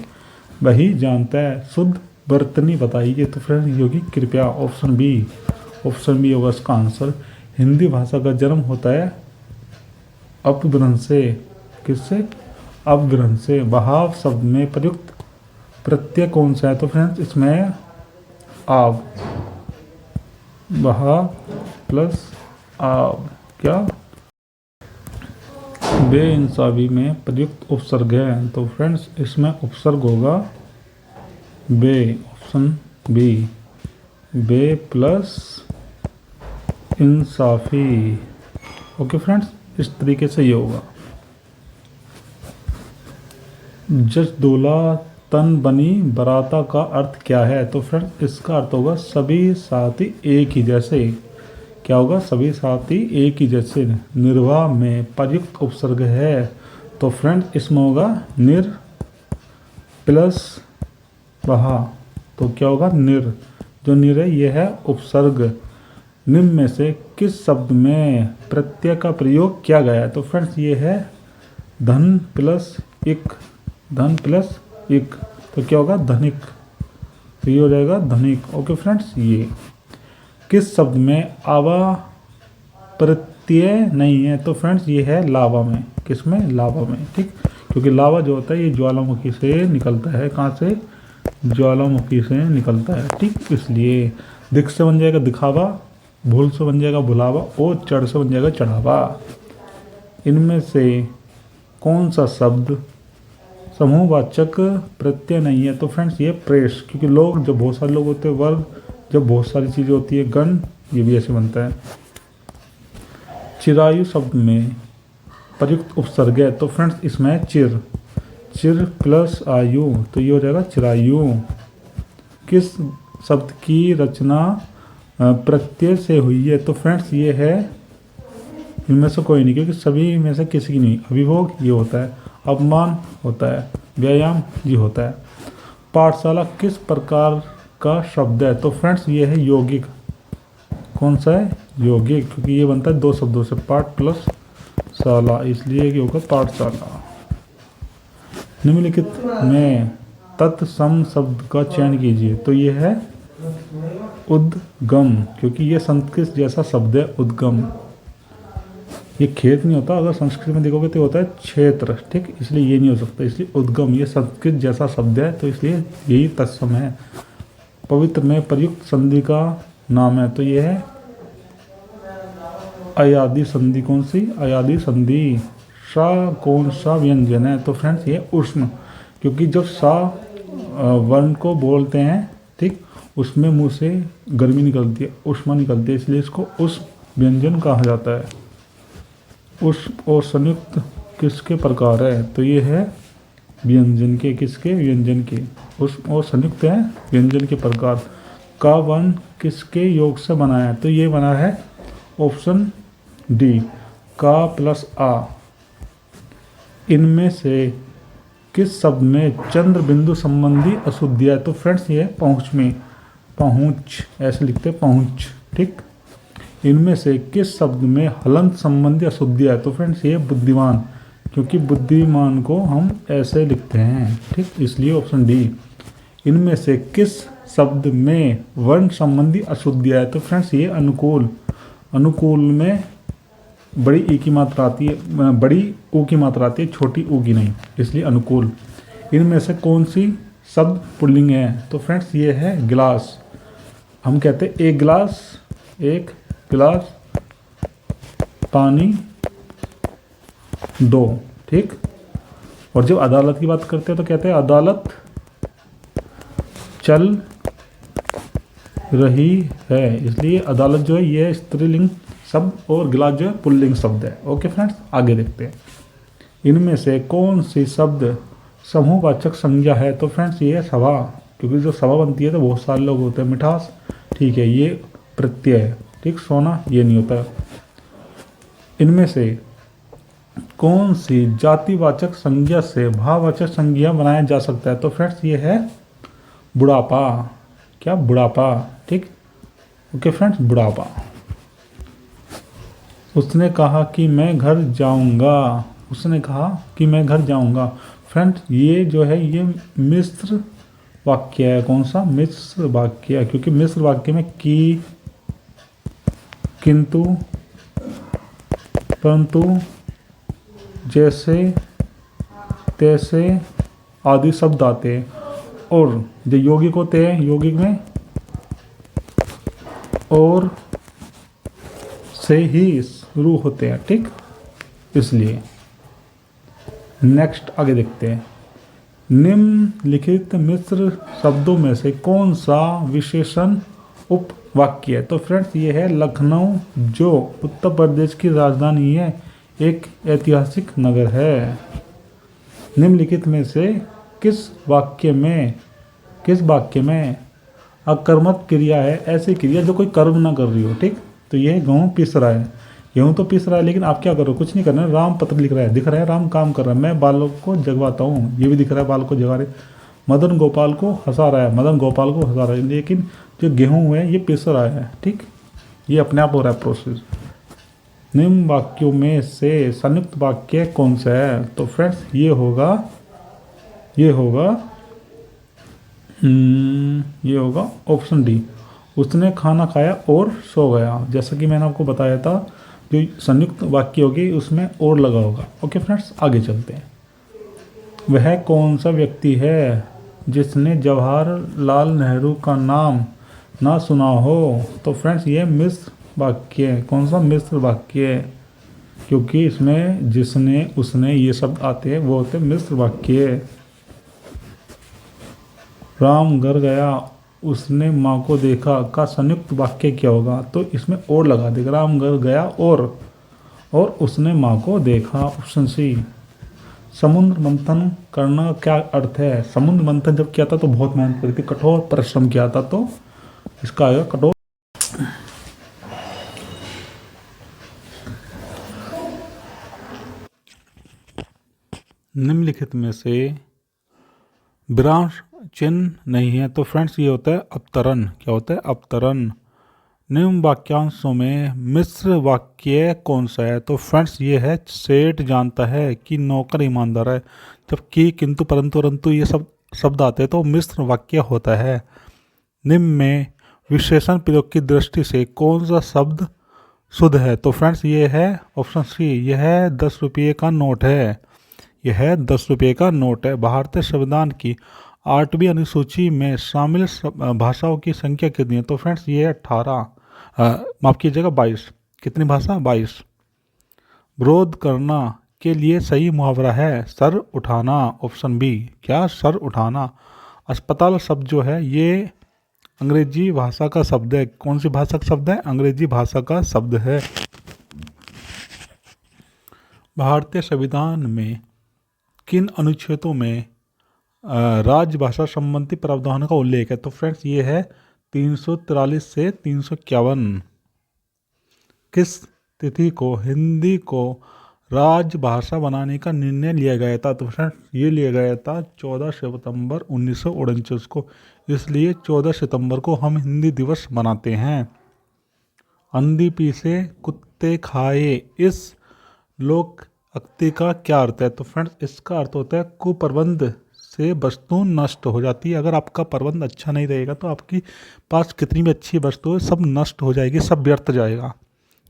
Speaker 1: वही जानता है। शुद्ध वर्तनी बताइए। तो फ्रेंड्स योगी कृपया। Option B. ऑप्शन बी होगा इसका आंसर। हिंदी भाषा का जन्म होता है अपभ्रंश से। किससे? अपभ्रंश से। बहाव शब्द में प्रयुक्त प्रत्यय कौन सा है? तो फ्रेंड्स इसमें आव। बहा प्लस आव। क्या? बेइंसाफी में प्रयुक्त उपसर्ग है तो फ्रेंड्स इसमें उपसर्ग होगा बे। Option B. बे प्लस इंसाफी। ओके फ्रेंड्स, इस तरीके से ये होगा। जसदोला तन बनी बराता का अर्थ क्या है? तो फ्रेंड्स इसका अर्थ होगा सभी साथी एक ही जैसे। क्या होगा? सभी साथी एक ही जैसे। निर्वाह में प्रयुक्त उपसर्ग है तो फ्रेंड्स इसमें होगा निर प्लस वहा। तो क्या होगा? निर। जो निर है ये है उपसर्ग। निम्न में से किस शब्द में प्रत्यय का प्रयोग किया गया है? तो फ्रेंड्स ये है धन प्लस इक। धन प्लस इक। तो क्या होगा? धनिक। तो ये हो जाएगा धनिक। ओके फ्रेंड्स, ये किस शब्द में आवा प्रत्यय नहीं है? तो फ्रेंड्स ये है लावा में। किस में? लावा में। ठीक। क्योंकि लावा जो होता है ये ज्वालामुखी से निकलता है। कहाँ से? ज्वालामुखी से निकलता है। ठीक। इसलिए दिख से बन जाएगा दिखावा, भूल से बन जाएगा भुलावा और चढ़ से बन जाएगा चढ़ावा। इनमें से कौन सा शब्द समूहवाचक प्रत्यय नहीं है? तो फ्रेंड्स ये प्रेस। क्योंकि लोग जब बहुत सारे लोग होते हैं, वर्ग जब बहुत सारी चीज़ें होती है, गण ये भी ऐसे बनता है। चिरायु शब्द में प्रयुक्त उपसर्ग है तो फ्रेंड्स इसमें चिर। चिर प्लस आयु। तो ये हो जाएगा चिरायु। किस शब्द की रचना प्रत्यय से हुई है? तो फ्रेंड्स ये है इनमें से कोई नहीं, क्योंकि सभी में से किसी की नहीं। अभिभोग ये होता है, अपमान होता है, व्यायाम ये होता है। पाठशाला किस प्रकार का शब्द है? तो फ्रेंड्स ये है यौगिक। कौन सा है? यौगिक। क्योंकि ये बनता है दो शब्दों से, पाठ प्लस शाला, इसलिए ये होगा पाठशाला। निम्नलिखित में तत्सम शब्द का चयन कीजिए। तो ये है उद्गम, क्योंकि ये संस्कृत जैसा शब्द है उद्गम। ये खेत नहीं होता, अगर संस्कृत में देखोगे तो होता है क्षेत्र, ठीक, इसलिए ये नहीं हो सकता। इसलिए उद्गम ये संस्कृत जैसा शब्द है, तो इसलिए यही तत्सम है। पवित्र में प्रयुक्त संधि का नाम है, तो ये है अयादि संधि। कौन सी? अयादि संधि। सा कौन सा व्यंजन है? तो फ्रेंड्स ये उष्ण, क्योंकि जब सा वर्ण को बोलते हैं, ठीक, उसमें मुंह से गर्मी निकलती है, ऊष्मा निकलती है, इसलिए इसको उष्ण व्यंजन कहा जाता है। उष्ण और संयुक्त किसके प्रकार है? तो ये है व्यंजन के। किसके? व्यंजन के। उष्ण और संयुक्त है व्यंजन के प्रकार। का वर्ण किसके योग से बना है? तो ये बना है ऑप्शन डी, का प्लस आ। इनमें से किस शब्द में चंद्र बिंदु संबंधी अशुद्धि है? तो फ्रेंड्स ये पहुंच में, पहुंच ऐसे लिखते हैं, पहुंच, ठीक। इनमें से किस शब्द में हलंत संबंधी अशुद्धि है? तो फ्रेंड्स ये बुद्धिमान, क्योंकि बुद्धिमान को हम ऐसे लिखते हैं, ठीक, इसलिए ऑप्शन डी। इनमें से किस शब्द में वर्ण संबंधी अशुद्धि है? तो फ्रेंड्स ये अनुकूल। अनुकूल में बड़ी ई की मात्रा आती है, बड़ी ऊ की मात्रा आती है, छोटी ऊ की नहीं, इसलिए अनुकूल। इनमें से कौन सी शब्द पुल्लिंग है? तो फ्रेंड्स ये है गिलास। हम कहते हैं एक गिलास पानी दो, ठीक। और जब अदालत की बात करते हैं तो कहते हैं अदालत चल रही है, इसलिए अदालत जो है ये स्त्रीलिंग शब्द और गिलास जो है पुल्लिंग शब्द है। ओके फ्रेंड्स, आगे देखते हैं। इनमें से कौन सी शब्द समूहवाचक संज्ञा है? तो फ्रेंड्स ये है सभा, क्योंकि जो सभा बनती है तो बहुत सारे लोग होते हैं। मिठास, ठीक है, ये प्रत्यय है, ठीक। सोना ये नहीं होता। इनमें से कौन सी जातिवाचक संज्ञा से भाववाचक संज्ञा बनाया जा सकता है? तो फ्रेंड्स ये है बुढ़ापा। क्या? बुढ़ापा, ठीक। ओके फ्रेंड्स, बुढ़ापा। उसने कहा कि मैं घर जाऊंगा। उसने कहा कि मैं घर जाऊंगा। फ्रेंड्स ये जो है ये मिश्र वाक्य है। कौन सा? मिश्र वाक्य है, क्योंकि मिश्र वाक्य में की, किंतु, परंतु, जैसे, तैसे आदि शब्द आते हैं। और जो यौगिक होते हैं, यौगिक में और से ही शुरू होते हैं, ठीक, इसलिए। नेक्स्ट आगे देखते हैं। निम्नलिखित मिश्र शब्दों में से कौन सा विशेषण उपवाक्य है? तो फ्रेंड्स ये है लखनऊ, जो उत्तर प्रदेश की राजधानी है, एक ऐतिहासिक नगर है। निम्नलिखित में से किस वाक्य में अकर्मक क्रिया है? ऐसी क्रिया जो कोई कर्म ना कर रही हो, ठीक। तो ये गेहूँ पीस रहा है, गेहूँ तो पीस रहा है, लेकिन आप क्या कर रहे हो? कुछ नहीं कर रहे हैं। राम पत्र लिख रहा है, दिख रहा है राम काम कर रहा है। मैं बालक को जगवाता हूँ, ये भी दिख रहा है, बालक को जगा रहे। मदन गोपाल को हंसा रहा है, मदन गोपाल को हंसा रहा है, लेकिन जो गेहूँ है ये पीस रहा है, ठीक। ये अपने आप हो रहा है प्रोसेस। निम्न वाक्यों में से संयुक्त वाक्य कौन सा है? तो फ्रेंड्स ये होगा ऑप्शन डी। उसने खाना खाया और सो गया। जैसा कि मैंने आपको बताया था, जो संयुक्त वाक्य होगी उसमें और लगा होगा। ओके फ्रेंड्स, आगे चलते हैं। वह कौन सा व्यक्ति है जिसने जवाहरलाल नेहरू का नाम ना सुना हो? तो फ्रेंड्स ये मिश्र वाक्य है। कौन सा? मिश्र वाक्य है, क्योंकि इसमें जिसने, उसने ये शब्द आते हैं, वो होते हैं मिश्र वाक्य। राम घर गया, उसने माँ को देखा का संयुक्त वाक्य क्या होगा? तो इसमें और लगा देगा। राम घर गया और उसने माँ को देखा। Option C. समुद्र मंथन करना क्या अर्थ है? समुद्र मंथन जब किया था तो बहुत मेहनत करी थी, कठोर परिश्रम किया था, तो इसका आएगा कठोर। निम्नलिखित में से विराम चिन्ह नहीं है, तो फ्रेंड्स ये होता है अवतरण। क्या होता है? अवतरण। निम्न वाक्यांशों में मिश्र वाक्य कौन सा है? तो फ्रेंड्स ये है सेठ जानता है कि नौकर ईमानदार है। जब कि, किंतु, परंतु, परंतु ये सब शब्द आते हैं तो मिश्र वाक्य होता है। निम्न में विशेषण प्रयोग की दृष्टि से कौन सा शब्द शुद्ध है। तो फ्रेंड्स ये है ऑप्शन सी, यह 10 रुपये का नोट है। यह 10 रुपये का नोट है। भारतीय संविधान की 8वीं अनुसूची में शामिल भाषाओं की संख्या कितनी है? तो फ्रेंड्स ये है 18, माफ कीजिएगा 22। कितनी भाषा? 22। विरोध करना के लिए सही मुहावरा है सर उठाना। ऑप्शन बी, क्या? सर उठाना। अस्पताल शब्द जो है ये अंग्रेजी भाषा का शब्द है। कौन सी भाषा का शब्द है? अंग्रेजी भाषा का शब्द है। भारतीय संविधान में किन अनुच्छेदों में राजभाषा संबंधी प्रावधानों का उल्लेख है? तो फ्रेंड्स ये है 343 से 351। किस तिथि को हिंदी को राजभाषा बनाने का निर्णय लिया गया था? तो फ्रेंड्स ये लिया गया था 14 सितंबर 1949 को। इसलिए 14 सितंबर को हम हिंदी दिवस मनाते हैं। अंधी पीसे कुत्ते खाए, इस लोकोक्ति का क्या अर्थ है? तो फ्रेंड्स इसका अर्थ होता है कुप्रबंध से वस्तु नष्ट हो जाती है। अगर आपका प्रबंध अच्छा नहीं रहेगा तो आपकी पास कितनी भी अच्छी वस्तु है सब नष्ट हो जाएगी, सब व्यर्थ जाएगा।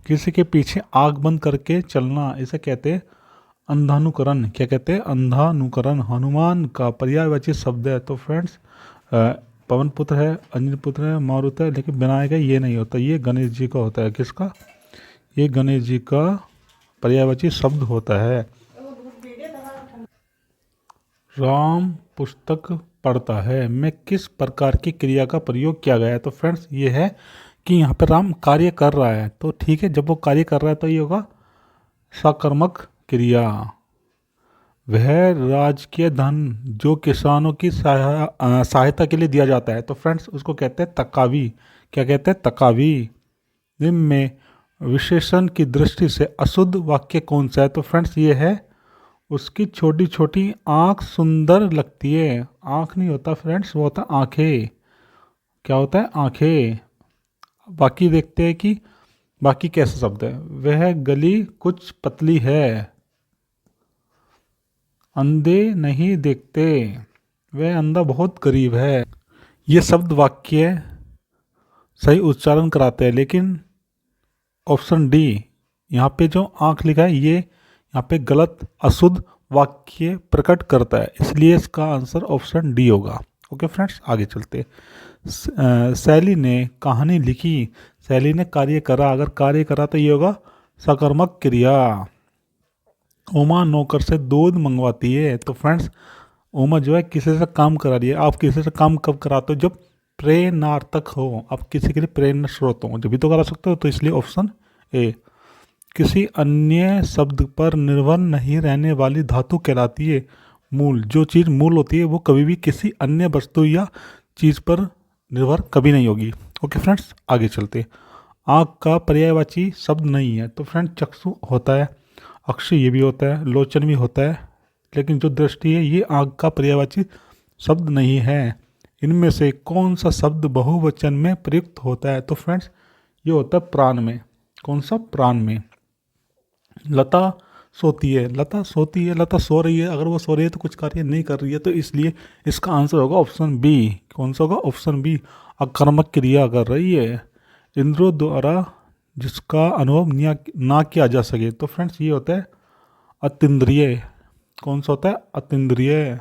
Speaker 1: किसी के पीछे आग बंद करके चलना, इसे कहते हैं अंधानुकरण। क्या कहते हैं? अंधानुकरण। हनुमान का पर्यायवाची शब्द है। तो फ्रेंड्स पवन पुत्र है, अंजन पुत्र है, मारुत है, लेकिन विनायक है ये नहीं होता, ये गणेश जी का होता है। किसका? ये गणेश जी का पर्यायवाची शब्द होता है। राम पुस्तक पढ़ता है में किस प्रकार की क्रिया का प्रयोग किया गया है? तो फ्रेंड्स ये है कि यहाँ पे राम कार्य कर रहा है, तो ठीक है, जब वो कार्य कर रहा है तो ये होगा सकर्मक क्रिया। वह राजकीय धन जो किसानों की सहायता के लिए दिया जाता है, तो फ्रेंड्स उसको कहते हैं तकावी। क्या कहते हैं? तकावी। निम्न में विशेषण की दृष्टि से अशुद्ध वाक्य कौन सा है? तो फ्रेंड्स ये है उसकी छोटी छोटी आँख सुंदर लगती है। आँख नहीं होता फ्रेंड्स, वो होता आँखें। क्या होता है? आँखें। बाकी देखते हैं कि बाकी कैसे शब्द है। वह गली कुछ पतली है, अंधे नहीं देखते, वह अंधा बहुत गरीब है। ये शब्द वाक्य सही उच्चारण कराते हैं, लेकिन ऑप्शन डी यहाँ पे जो आँख लिखा है ये यहाँ पे गलत अशुद्ध वाक्य प्रकट करता है, इसलिए इसका आंसर ऑप्शन डी होगा। ओके फ्रेंड्स आगे चलते। शैली ने कहानी लिखी, शैली ने कार्य करा, अगर कार्य करा तो ये होगा सकर्मक क्रिया। उमा नौकर से दूध मंगवाती है, तो फ्रेंड्स उमा जो है किसी से काम करा रही है। आप किसी से काम कब कराते हो? जब प्रेरणार्थक हो, आप किसी के लिए प्रेरणा स्रोत हो, जब भी तो करा सकते हो। तो इसलिए ऑप्शन ए। किसी अन्य शब्द पर निर्भर नहीं रहने वाली धातु कहलाती है मूल। जो चीज़ मूल होती है वो कभी भी किसी अन्य वस्तु या चीज़ पर निर्भर कभी नहीं होगी। ओके फ्रेंड्स आगे चलते। आँख का पर्यायवाची शब्द नहीं है, तो फ्रेंड चक्षु होता है, अक्षय ये भी होता है, लोचन भी होता है, लेकिन जो दृष्टि है ये आँख का पर्यायवाची शब्द नहीं है। इनमें से कौन सा शब्द बहुवचन में प्रयुक्त होता है? तो फ्रेंड्स ये होता है प्राण में। कौन सा? प्राण में। लता सोती है, लता सोती है, लता सो रही है, अगर वो सो रही है तो कुछ कार्य नहीं कर रही है, तो इसलिए इसका आंसर होगा ऑप्शन बी। कौन सा होगा? ऑप्शन बी, आक्रामक क्रिया कर रही है। इंद्रियों द्वारा जिसका अनुभव ना किया जा सके, तो फ्रेंड्स ये होता है अतीन्द्रिय। कौन सा होता है? अतीन्द्रिय।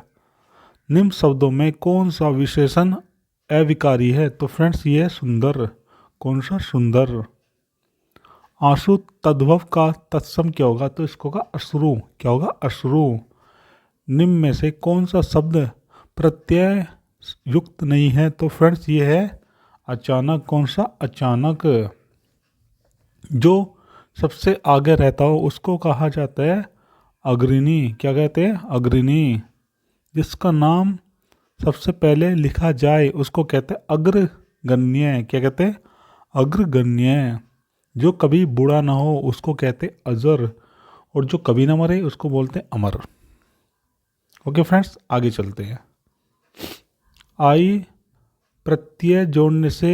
Speaker 1: निम्न शब्दों में कौन सा विशेषण अविकारी है? तो फ्रेंड्स ये है सुंदर। कौन सा? सुंदर। आंसू तद्भव का तत्सम क्या होगा? तो इसको होगा अश्रु। क्या होगा? अश्रु। निम्न में से कौन सा शब्द प्रत्यय युक्त नहीं है? तो फ्रेंड्स ये है अचानक। कौन सा? अचानक। जो सबसे आगे रहता हो उसको कहा जाता है अग्रणी। क्या कहते हैं? अग्रणी। जिसका नाम सबसे पहले लिखा जाए उसको कहते हैं अग्रगण्य। क्या कहते हैं? अग्रगण्य। जो कभी बूढ़ा ना हो उसको कहते अजर, और जो कभी ना मरे उसको बोलते अमर। ओके फ्रेंड्स आगे चलते हैं। आई प्रत्यय जोड़ने से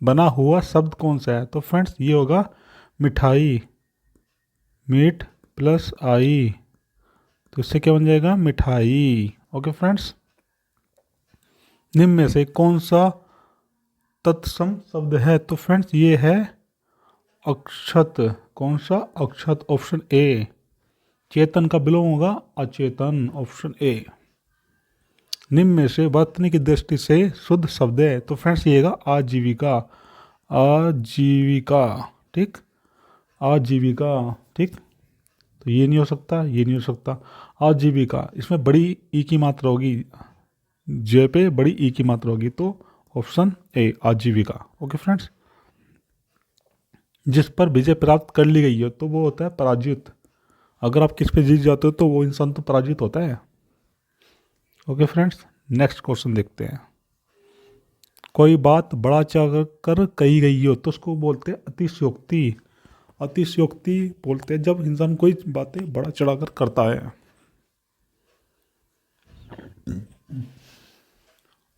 Speaker 1: बना हुआ शब्द कौन सा है? तो फ्रेंड्स ये होगा मिठाई। मीठ प्लस आई, तो इससे क्या बन जाएगा? मिठाई। ओके फ्रेंड्स निम्न में से कौन सा तत्सम शब्द है? तो फ्रेंड्स ये है अक्षत, कौन सा अक्षत? Option A. चेतन का विलोम होगा अचेतन, ऑप्शन ए। निम्न में से वर्तनी की दृष्टि से शुद्ध शब्द है, तो फ्रेंड्स ये आजीविका। आजीविका, ठीक, आजीविका, ठीक। तो ये नहीं हो सकता, ये नहीं हो सकता। आजीविका, इसमें बड़ी ई की मात्रा होगी, जे पे बड़ी ई की मात्रा होगी, तो ऑप्शन ए आजीविका। Okay friends. जिस पर विजय प्राप्त कर ली गई हो तो वो होता है पराजित। अगर आप किस पे जीत जाते हो तो वो इंसान तो पराजित होता है। ओके फ्रेंड्स, नेक्स्ट क्वेश्चन देखते हैं। कोई बात बड़ा चढ़ कर कही गई हो तो उसको बोलते हैं अतिशयोक्ति। अतिशयोक्ति बोलते हैं जब इंसान कोई बातें बड़ा चढ़ाकर करता है।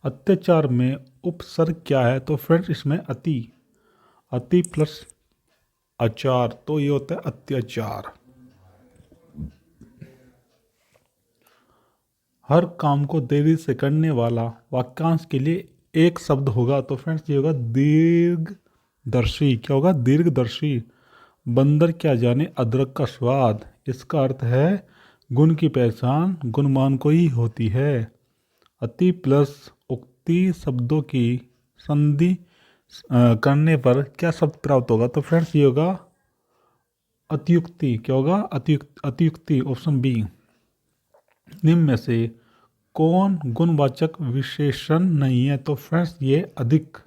Speaker 1: अत्याचार में उपसर्ग क्या है? तो फ्रेंड्स इसमें अति, अति प्लस आचार, तो ये होता है अत्याचार। हर काम को देरी से करने वाला वाक्यांश के लिए एक शब्द होगा, तो फ्रेंड्स ये होगा दीर्घदर्शी। क्या होगा? दीर्घदर्शी। बंदर क्या जाने अदरक का स्वाद, इसका अर्थ है गुण की पहचान गुणमान को ही होती है। अति प्लस उक्ति शब्दों की संधि करने पर क्या शब्द प्राप्त होगा? तो फ्रेंड्स ये होगा अतियुक्ति। क्या होगा? अतियुक्ति, ऑप्शन बी। निम्न में से कौन गुणवाचक विशेषण नहीं है? तो फ्रेंड्स ये अधिक।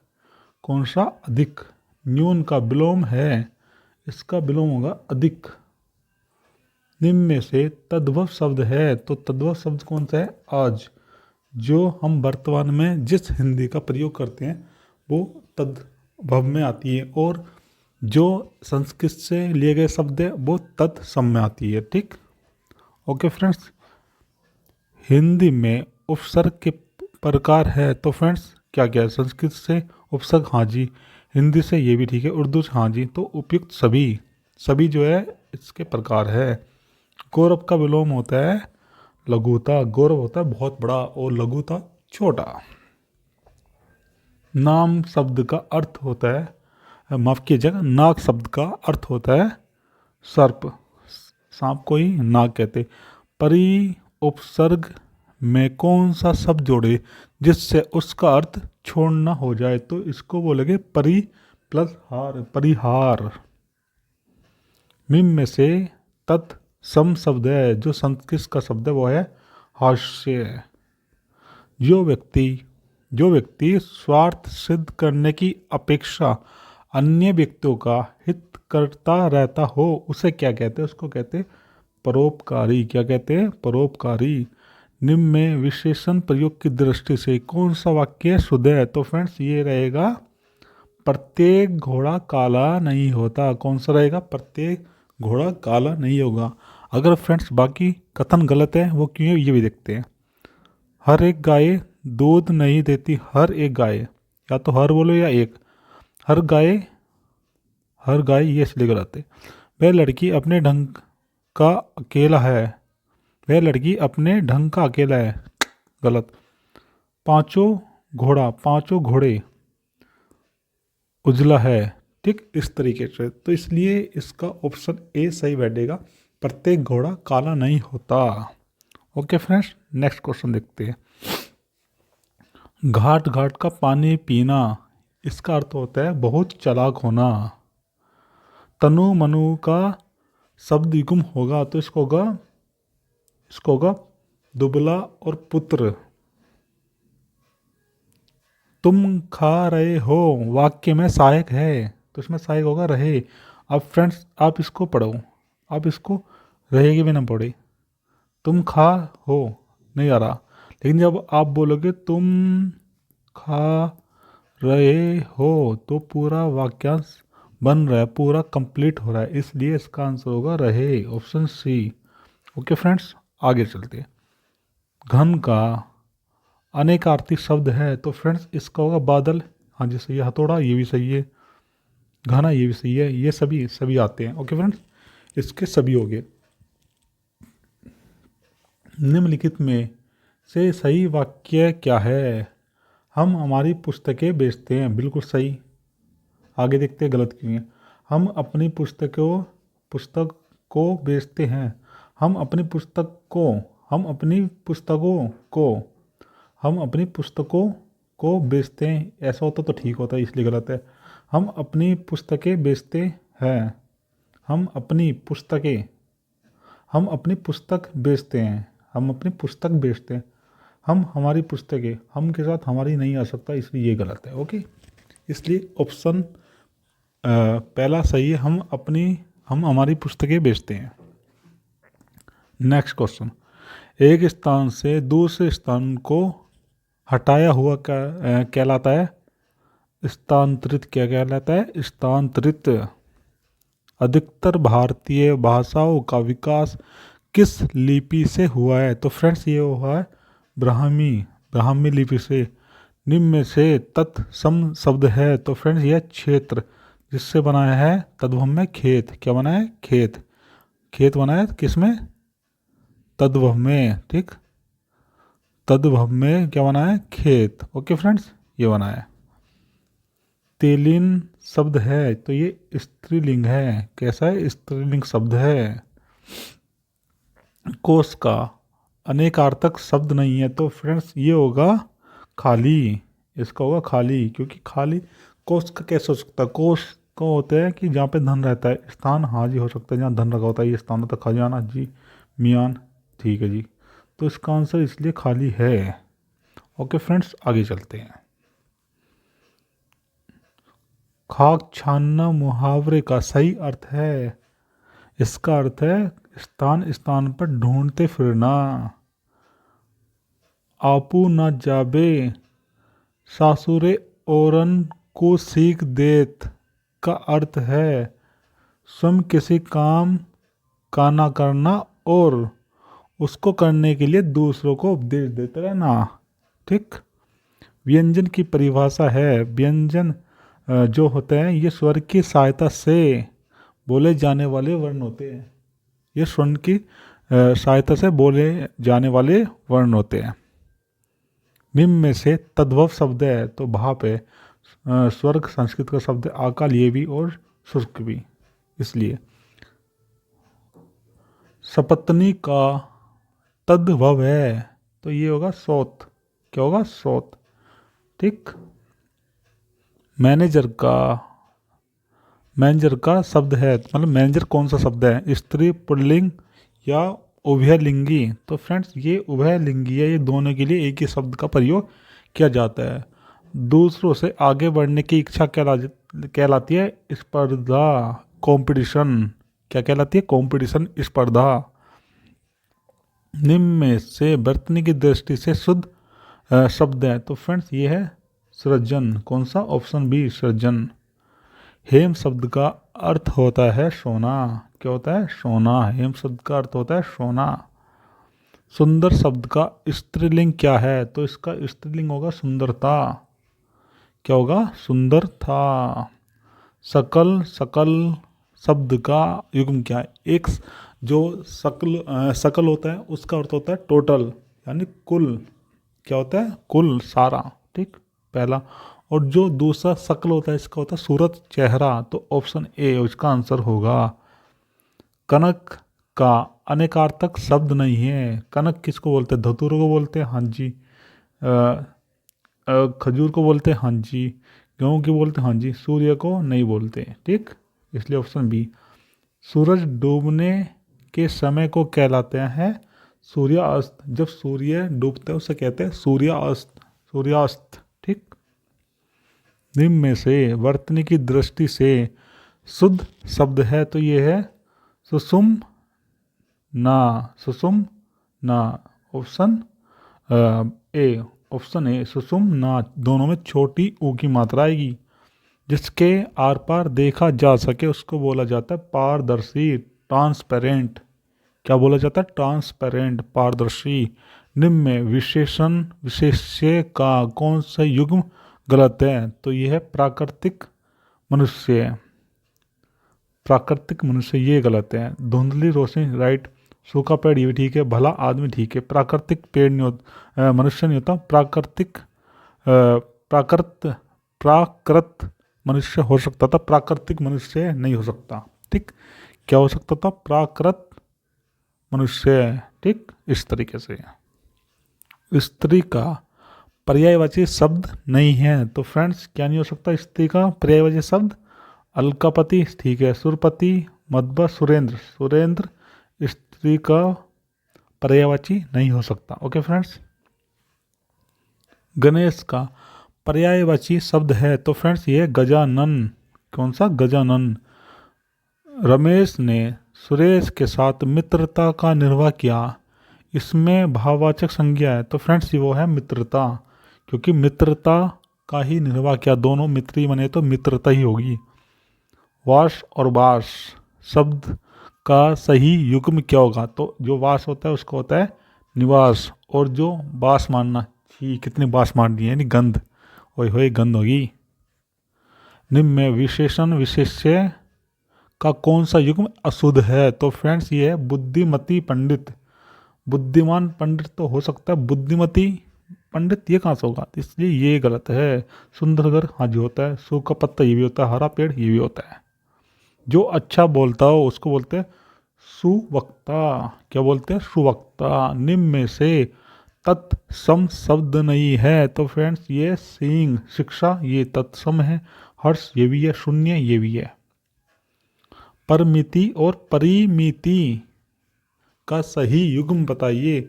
Speaker 1: कौन सा? अधिक। न्यून का विलोम है, इसका विलोम होगा अधिक। निम्न में से तद्भव शब्द है, तो तद्भव शब्द कौन सा है? आज। जो हम वर्तमान में जिस हिंदी का प्रयोग करते हैं वो तद्भव में आती है, और जो संस्कृत से लिए गए शब्द है वो तत्सम में आती है, ठीक। Okay friends. हिंदी में उपसर्ग के प्रकार है, तो फ्रेंड्स क्या क्या है? संस्कृत से उपसर्ग, हाँ जी। हिंदी से ये भी ठीक है, उर्दू से हाँ जी। तो उपयुक्त सभी, सभी जो है इसके प्रकार है। गौरव का विलोम होता है लघुता। गौरव होता है बहुत बड़ा और लघुता छोटा। नाम शब्द का अर्थ होता है, माफ कीजिएगा, नाग शब्द का अर्थ होता है सर्प। सांप को ही नाग कहते। परि उपसर्ग में कौन सा शब्द जोड़े जिससे उसका अर्थ छोड़ना हो जाए? तो इसको बोलेंगे परि प्लस हार, परिहार। मिम में से तत्सम शब्द है, जो संस्कृत का शब्द है वो है हास्य। जो व्यक्ति स्वार्थ सिद्ध करने की अपेक्षा अन्य व्यक्तियों का हित करता रहता हो उसे क्या कहते हैं? उसको कहते हैं परोपकारी। क्या कहते हैं? परोपकारी। निम्न में विशेषण प्रयोग की दृष्टि से कौन सा वाक्य शुद्ध है? तो फ्रेंड्स ये रहेगा प्रत्येक घोड़ा काला नहीं होता। कौन सा रहेगा? प्रत्येक घोड़ा काला नहीं होगा। अगर फ्रेंड्स बाकी कथन गलत है वो क्यों है ये भी देखते हैं। हर एक गाय दूध नहीं देती। हर एक गाय, या तो हर बोलो या एक। हर गाय, हर गाय ये इसलिए गलत है। वह लड़की अपने ढंग का अकेला है। वह लड़की अपने ढंग का अकेला है, गलत। पांचों घोड़ा, पांचों घोड़े उजला है, ठीक, इस तरीके से। तो इसलिए इसका ऑप्शन ए सही बैठेगा, प्रत्येक घोड़ा काला नहीं होता। ओके फ्रेंड्स, नेक्स्ट क्वेश्चन देखते हैं। घाट घाट का पानी पीना, इसका अर्थ होता है बहुत चालाक होना। तनु मनु का शब्द युग्म होगा, तो इसको होगा दुबला और पुत्र। तुम खा रहे हो वाक्य में सहायक है, तो इसमें सहायक होगा रहे। अब फ्रेंड्स आप इसको पढ़ो, आप इसको रहेगी भी ना पढ़े। तुम खा हो नहीं आ रहा, लेकिन जब आप बोलोगे तुम खा रहे हो तो पूरा वाक्यांश बन रहा है, पूरा कंप्लीट हो रहा है, इसलिए इसका आंसर होगा रहे, ऑप्शन सी। ओके फ्रेंड्स, आगे चलते हैं। घन का अनेकार्थी शब्द है, तो फ्रेंड्स इसका होगा बादल। हाँ जी सही है। हथौड़ा ये भी सही है। घना ये भी सही है। ये सभी आते हैं। ओके फ्रेंड्स, इसके सभी हो गए। निम्नलिखित में से सही वाक्य क्या है? हम हमारी पुस्तकें बेचते हैं, बिल्कुल सही। आगे देखते हैं गलत क्यों है। हम अपनी पुस्तक को बेचते हैं। हम अपनी पुस्तकों को बेचते हैं, ऐसा होता तो ठीक होता है, इसलिए गलत है। हम अपनी पुस्तकें बेचते हैं। हम अपनी पुस्तकें हम अपनी पुस्तक बेचते हैं। हम अपनी पुस्तक बेचते हैं। हम हमारी पुस्तकें, हम के साथ हमारी नहीं आ सकता, इसलिए ये गलत है। ओके, इसलिए ऑप्शन पहला सही है। हम हमारी पुस्तकें बेचते हैं। नेक्स्ट क्वेश्चन, एक स्थान से दूसरे स्थान को हटाया हुआ कहलाता है? स्थानांतरित क्या कहलाता है? स्थानांतरित। अधिकतर भारतीय भाषाओं का विकास किस लिपि से हुआ है? तो फ्रेंड्स ये हुआ है ब्राह्मी लिपि से। निम्न में से तत्सम शब्द है? तो फ्रेंड्स यह क्षेत्र, जिससे बनाया है तद्भव में खेत। क्या बनाया है? खेत। खेत बनाया किसमें? तद्भव में। ठीक, तद्भव में क्या बनाया है? खेत। ओके फ्रेंड्स, ये बनाया है। तेलीन शब्द है? तो ये स्त्रीलिंग है। कैसा है? स्त्रीलिंग शब्द है। कोश का अनेकार्थक शब्द नहीं है? तो फ्रेंड्स ये होगा खाली। इसका होगा खाली, क्योंकि खाली कोश का कैसे हो सकता है? कोश को होता है कि जहाँ पे धन रहता है। स्थान हाजी हो सकता है जहाँ धन रखा होता है। ये स्थान होता है खजाना जी, मियान। ठीक है जी, तो इसका आंसर इसलिए खाली है। ओके फ्रेंड्स, आगे चलते हैं। खाक छानना मुहावरे का सही अर्थ है? इसका अर्थ है स्थान स्थान पर ढूंढते फिरना। आपू न जाबे सासुरे औरन को सीख देत का अर्थ है स्वयं किसी काम का ना करना और उसको करने के लिए दूसरों को उपदेश देते रहना। ठीक, व्यंजन की परिभाषा है। व्यंजन जो होते हैं ये स्वर की सहायता से बोले जाने वाले वर्ण होते हैं। ये स्वर की सहायता से बोले जाने वाले वर्ण होते हैं। निम्न में से तद्भव शब्द है? तो भाप है। स्वर्ग संस्कृत का शब्द है, आकाल ये भी और शुष्क भी, इसलिए। सपत्नी का तद्भव है? तो ये होगा सोत। क्या होगा? सोत। ठीक, मैनेजर का शब्द है, मतलब मैनेजर कौन सा शब्द है? स्त्री पुल्लिंग या उभयलिंगी? तो फ्रेंड्स ये उभयलिंगी है। ये दोनों के लिए एक ही शब्द का प्रयोग किया जाता है। दूसरों से आगे बढ़ने की इच्छा कहलाती है स्पर्धा, कंपटीशन। क्या कहलाती है? कंपटीशन, स्पर्धा। निम्न में से बर्तनी की दृष्टि से शुद्ध शब्द है? तो फ्रेंड्स ये है सृजन। कौन सा? ऑप्शन बी, सृजन। हेम शब्द का अर्थ होता है सोना। क्या होता है? सोना। हेम शब्द का अर्थ होता है सोना। सुंदर शब्द का स्त्रीलिंग क्या है? तो इसका स्त्रीलिंग होगा सुंदरता। क्या होगा? सुंदर था। सकल शब्द का युग्म क्या है? एक जो सकल होता है उसका अर्थ होता है टोटल, यानी कुल। क्या होता है? कुल, सारा। ठीक, पहला। और जो दूसरा शकल होता है इसका होता है सूरत, चेहरा। तो ऑप्शन ए उसका आंसर होगा। कनक का अनेकार्थक शब्द नहीं है? कनक किसको बोलते हैं? धतूरों को बोलते हैं, हाँ जी। खजूर को बोलते हैं, हाँ जी। गेहूँ की बोलते हैं, हाँ जी। सूर्य को नहीं बोलते। ठीक, इसलिए ऑप्शन बी। सूरज डूबने के समय को कहलाते हैं सूर्यास्त। जब सूर्य डूबता है उसे कहते हैं सूर्यास्त। ठीक, निम्न में से वर्तनी की दृष्टि से शुद्ध शब्द है? तो ये है सुषुम ना। Option A. ऑप्शन ए, सुषुम ना। दोनों में छोटी ऊ की मात्रा आएगी। जिसके आर पार देखा जा सके उसको बोला जाता है पारदर्शी, ट्रांसपेरेंट। क्या बोला जाता है? ट्रांसपेरेंट, पारदर्शी। निम्न में विशेष्य का कौन सा युग्म गलत है? तो यह है प्राकृतिक मनुष्य। प्राकृतिक मनुष्य ये गलत है। धुंधली रोशनी राइट। सूखा पेड़ ये भी ठीक है। भला आदमी ठीक है। प्राकृतिक पेड़ नहीं होता, मनुष्य नहीं होता। प्राकृत मनुष्य हो सकता था, प्राकृतिक मनुष्य नहीं हो सकता। ठीक, क्या हो सकता था? प्राकृत मनुष्य। ठीक, इस तरीके से। स्त्री का पर्यायवाची शब्द नहीं है, तो फ्रेंड्स क्या नहीं हो सकता स्त्री का पर्यायवाची शब्द? अलकापति। ठीक है, सुरपति, मधुबा, सुरेंद्र। सुरेंद्र स्त्री का पर्यायवाची नहीं हो सकता। Okay friends. गणेश का पर्यायवाची शब्द है, तो फ्रेंड्स ये गजानन। कौन सा? गजानन। रमेश ने सुरेश के साथ मित्रता का निर्वाह किया, इसमें भाववाचक संज्ञा है, तो फ्रेंड्स वो है मित्रता, क्योंकि मित्रता का ही निर्वाह किया। दोनों मित्र ही बने तो मित्रता ही होगी। वास और बास शब्द का सही युग्म क्या होगा? तो जो वास होता है उसको होता है निवास, और जो बास मारना, छी कितनी बास मार दी है, यानी गंध, ओए होए गंध होगी। निम्न में विशेषण विशेष्य का कौन सा युग्म अशुद्ध है? तो फ्रेंड्स ये है बुद्धिमती पंडित। बुद्धिमान पंडित तो हो सकता है, बुद्धिमती पंडित ये कहाँ से होगा? इसलिए ये गलत है। सुंदर घर हाँ जी होता है, सूखा पत्ता ये भी होता है, हरा पेड़ ये भी होता है। जो अच्छा बोलता हो उसको बोलते हैं सुवक्ता। क्या बोलते हैं? सुवक्ता। निम्न में से तत्सम शब्द नहीं है, तो फ्रेंड्स ये सींग शिक्षा ये तत्सम है, हर्ष ये भी है, शून्य ये भी है। परमिति और परिमिति का सही युग्म बताइए।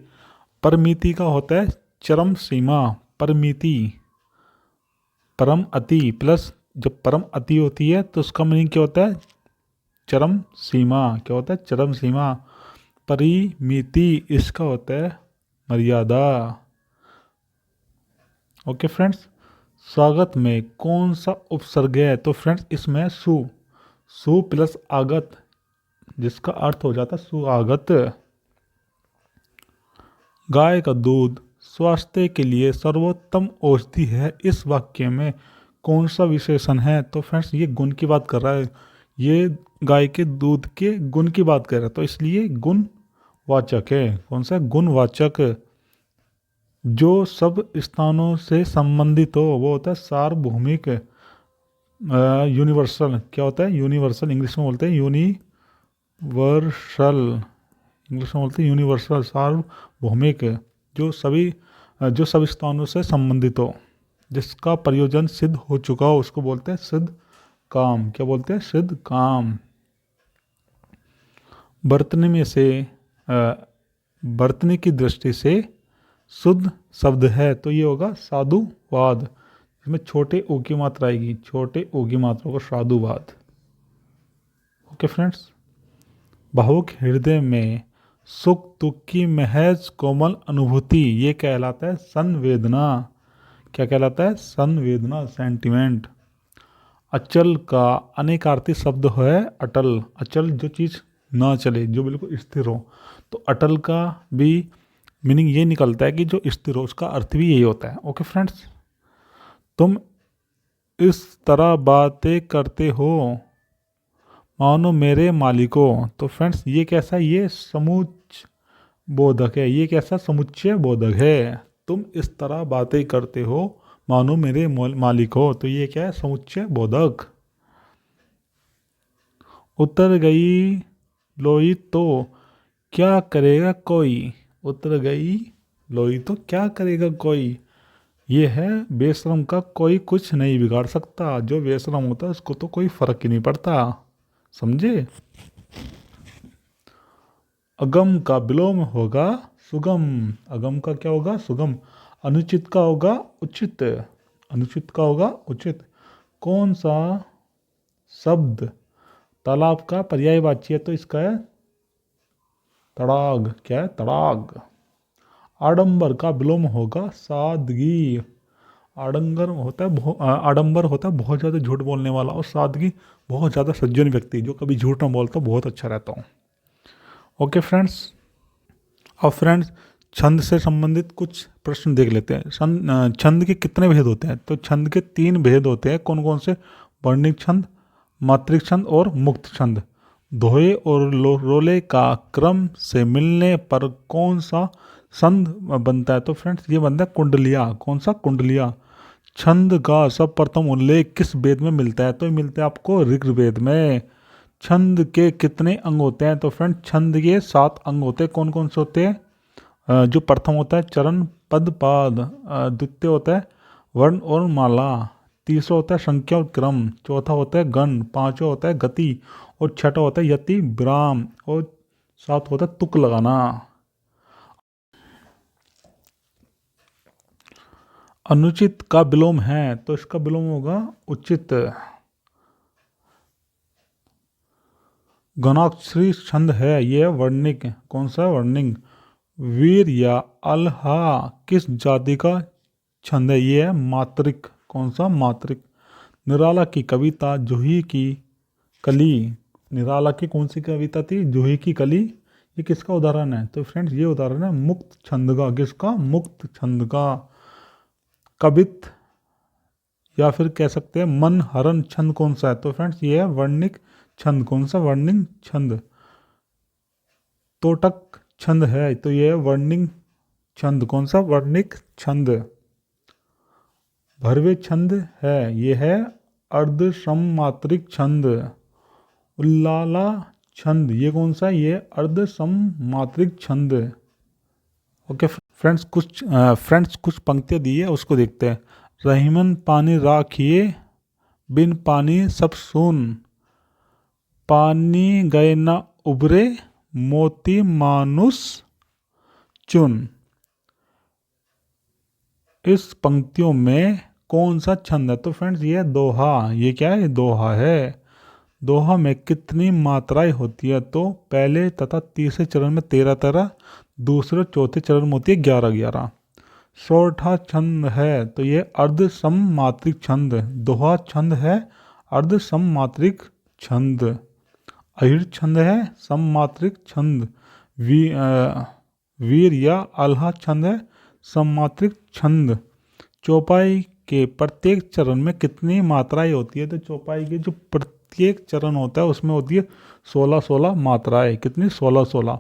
Speaker 1: परमिति का होता है चरम सीमा। परमिति परम अति प्लस जब परम अति होती है तो उसका मीनिंग क्या होता है? चरम सीमा। क्या होता है? चरम सीमा। परिमिति इसका होता है मर्यादा। Okay friends. स्वागत में कौन सा उपसर्ग है? तो फ्रेंड्स इसमें सु। सु प्लस आगत, जिसका अर्थ हो जाता है सुआगत। गाय का दूध स्वास्थ्य के लिए सर्वोत्तम औषधि है, इस वाक्य में कौन सा विशेषण है? तो फ्रेंड्स ये गुण की बात कर रहा है, ये गाय के दूध के गुण की बात कर रहा है, तो इसलिए गुणवाचक है। कौन सा? गुणवाचक। जो सब स्थानों से संबंधित हो वो होता है सार्वभौमिक। यूनिवर्सल। क्या होता है? यूनिवर्सल। इंग्लिश में बोलते हैं यूनिवर्सल। इंग्लिश में बोलते हैं यूनिवर्सल, सार्वभौमिक। जो सभी स्थानों से संबंधित हो, जिसका प्रयोजन सिद्ध हो चुका हो उसको बोलते हैं सिद्ध काम। क्या बोलते हैं? सिद्ध काम। बरतने की दृष्टि से शुद्ध शब्द है, तो ये होगा साधुवाद। इसमें छोटे ओ की मात्रा आएगी, छोटे ओ की मात्रा को साधुवाद। Okay friends. भावुक हृदय में सुख दुख की महज कोमल अनुभूति ये कहलाता है संवेदना। क्या कहलाता है? संवेदना, सेंटिमेंट। अचल का अनेकार्थी शब्द है अटल। अचल जो चीज़ ना चले, जो बिल्कुल स्थिर हो, तो अटल का भी मीनिंग ये निकलता है कि जो स्थिर हो, उसका अर्थ भी यही होता है। Okay friends. तुम इस तरह बातें करते हो मानो मेरे मालिकों, तो फ्रेंड्स ये कैसा? ये समुच्चय बोधक है। ये कैसा? समुच्चय बोधक है। तुम इस तरह बातें करते हो मानो मेरे मालिक हो, तो ये क्या है? समुच्चय बोधक। उतर गई लोई तो क्या करेगा कोई? उतर गई लोई तो क्या करेगा कोई? ये है बेशरम का कोई कुछ नहीं बिगाड़ सकता। जो बेशरम होता है उसको तो कोई फर्क ही नहीं पड़ता। समझे? अगम का विलोम होगा सुगम। अगम का क्या होगा? सुगम। अनुचित का होगा उचित। अनुचित का होगा उचित। कौन सा शब्द तालाब का पर्यायवाची है? तो इसका है तड़ाग। क्या है? तड़ाग। आडंबर का विलोम होगा सादगी। आडंबर होता है बहुत ज़्यादा झूठ बोलने वाला, और सादगी बहुत ज़्यादा सज्जन व्यक्ति जो कभी झूठ ना बोलता, बहुत अच्छा रहता हूँ। Okay friends. अब फ्रेंड्स छंद से संबंधित कुछ प्रश्न देख लेते हैं। छंद के कितने भेद होते हैं? तो छंद के 3 भेद होते हैं। कौन कौन से? वर्णिक छंद, मात्रिक छंद और मुक्त छंद। दोहे और रोले का क्रम से मिलने पर कौन सा छंद बनता है? तो फ्रेंड्स ये बनता है कुंडलिया। कौन सा? कुंडलिया। छंद का सब प्रथम उल्लेख किस वेद में मिलता है? तो ये मिलता है आपको ऋग्वेद में। छंद के कितने अंग होते हैं? तो फ्रेंड छंद के 7 अंग होते हैं। कौन कौन से होते हैं? जो प्रथम होता है चरण पद पाद, द्वितीय होता है वर्ण और माला, तीसरा होता है संख्या और क्रम, चौथा होता है गण, पांचवा होता है गति और छठा होता है यति विराम और सात होता है तुक लगाना। अनुचित का विलोम है तो इसका विलोम होगा उचित। गणाक्षरी छंद है, यह वर्णिक। कौन सा वर्णिक? वीर या अल्हा किस जाति का छंद है? यह है मात्रिक। कौन सा? मात्रिक। निराला की कविता जूही की कली, निराला की कौन सी कविता थी? जूही की कली। ये किसका उदाहरण है? तो फ्रेंड्स ये उदाहरण है मुक्त छंद का। किसका? मुक्त छंद का। कवित या फिर कह सकते हैं मन हरण छंद कौन सा है? तो फ्रेंड्स ये है वर्णिक छंद। कौन सा? वर्णिक छंद। तोटक छंद है तो ये है वर्णिक छंद। कौन सा? वर्णिक छंद। भरवे छंद है, ये है अर्ध सममात्रिक छंद। उल्लाला छंद ये कौन सा है? ये अर्ध सममात्रिक छंद। ओके फ्रेंड्स कुछ पंक्तियां दी है उसको देखते हैं। रहीमन पानी राखिए, बिन पानी सब सून, पानी गए न उबरे, मोती मानुस चुन। इस पंक्तियों में कौन सा छंद है? तो फ्रेंड्स ये दोहा। ये क्या है? दोहा है। दोहा में कितनी मात्राएं होती है? तो पहले तथा तीसरे चरण में 13 दूसरे चौथे चरण में होती है 11। सोरठा छंद है तो ये अर्ध सममात्रिक छंद। दोहा छंद है अर्ध सममात्रिक छंद। अहिर छंद है सममात्रिक छंद। वीर या आल्हा छंद है सममात्रिक छंद। चौपाई के प्रत्येक चरण में कितनी मात्राएं होती है? तो चौपाई के जो प्रत्येक चरण होता है उसमें होती है 16 मात्राएं। कितनी? 16।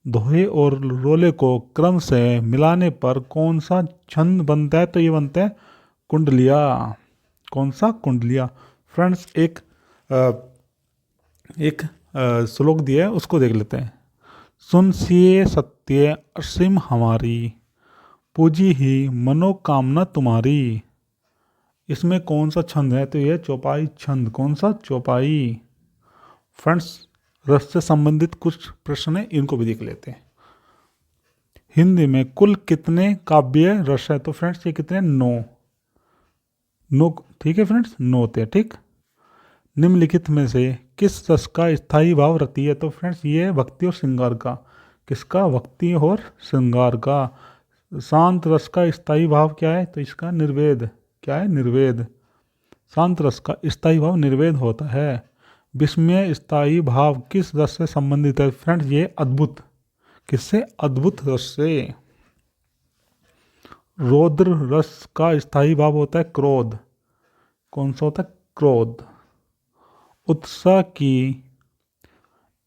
Speaker 1: दोहे और रोले को क्रम से मिलाने पर कौन सा छंद बनता है? तो ये बनता है कुंडलिया। कौन सा? कुंडलिया। फ्रेंड्स एक श्लोक दिया है उसको देख लेते हैं। सुन सिए सत्य असीम हमारी, पूजी ही मनोकामना तुम्हारी। इसमें कौन सा छंद है? तो यह चौपाई छंद। कौन सा? चौपाई। फ्रेंड्स रस से संबंधित कुछ प्रश्न है, इनको भी देख लेते हैं। हिंदी में कुल कितने काव्य रस है? तो फ्रेंड्स ये कितने? 9। ठीक है फ्रेंड्स, 9 होते हैं। ठीक। निम्नलिखित में से किस रस का स्थायी भाव रहती है? तो फ्रेंड्स ये है भक्ति और श्रृंगार का। किसका? भक्ति और श्रृंगार का। शांत रस का स्थायी भाव क्या है? तो इसका निर्वेद। क्या है? निर्वेद। शांत रस का स्थायी भाव निर्वेद होता है। विस्मय स्थायी भाव किस रस से संबंधित है? फ्रेंड्स ये अद्भुत। किससे? अद्भुत रस से। रौद्र रस का स्थायी भाव होता है क्रोध। कौन सा होता है? क्रोध। उत्साह की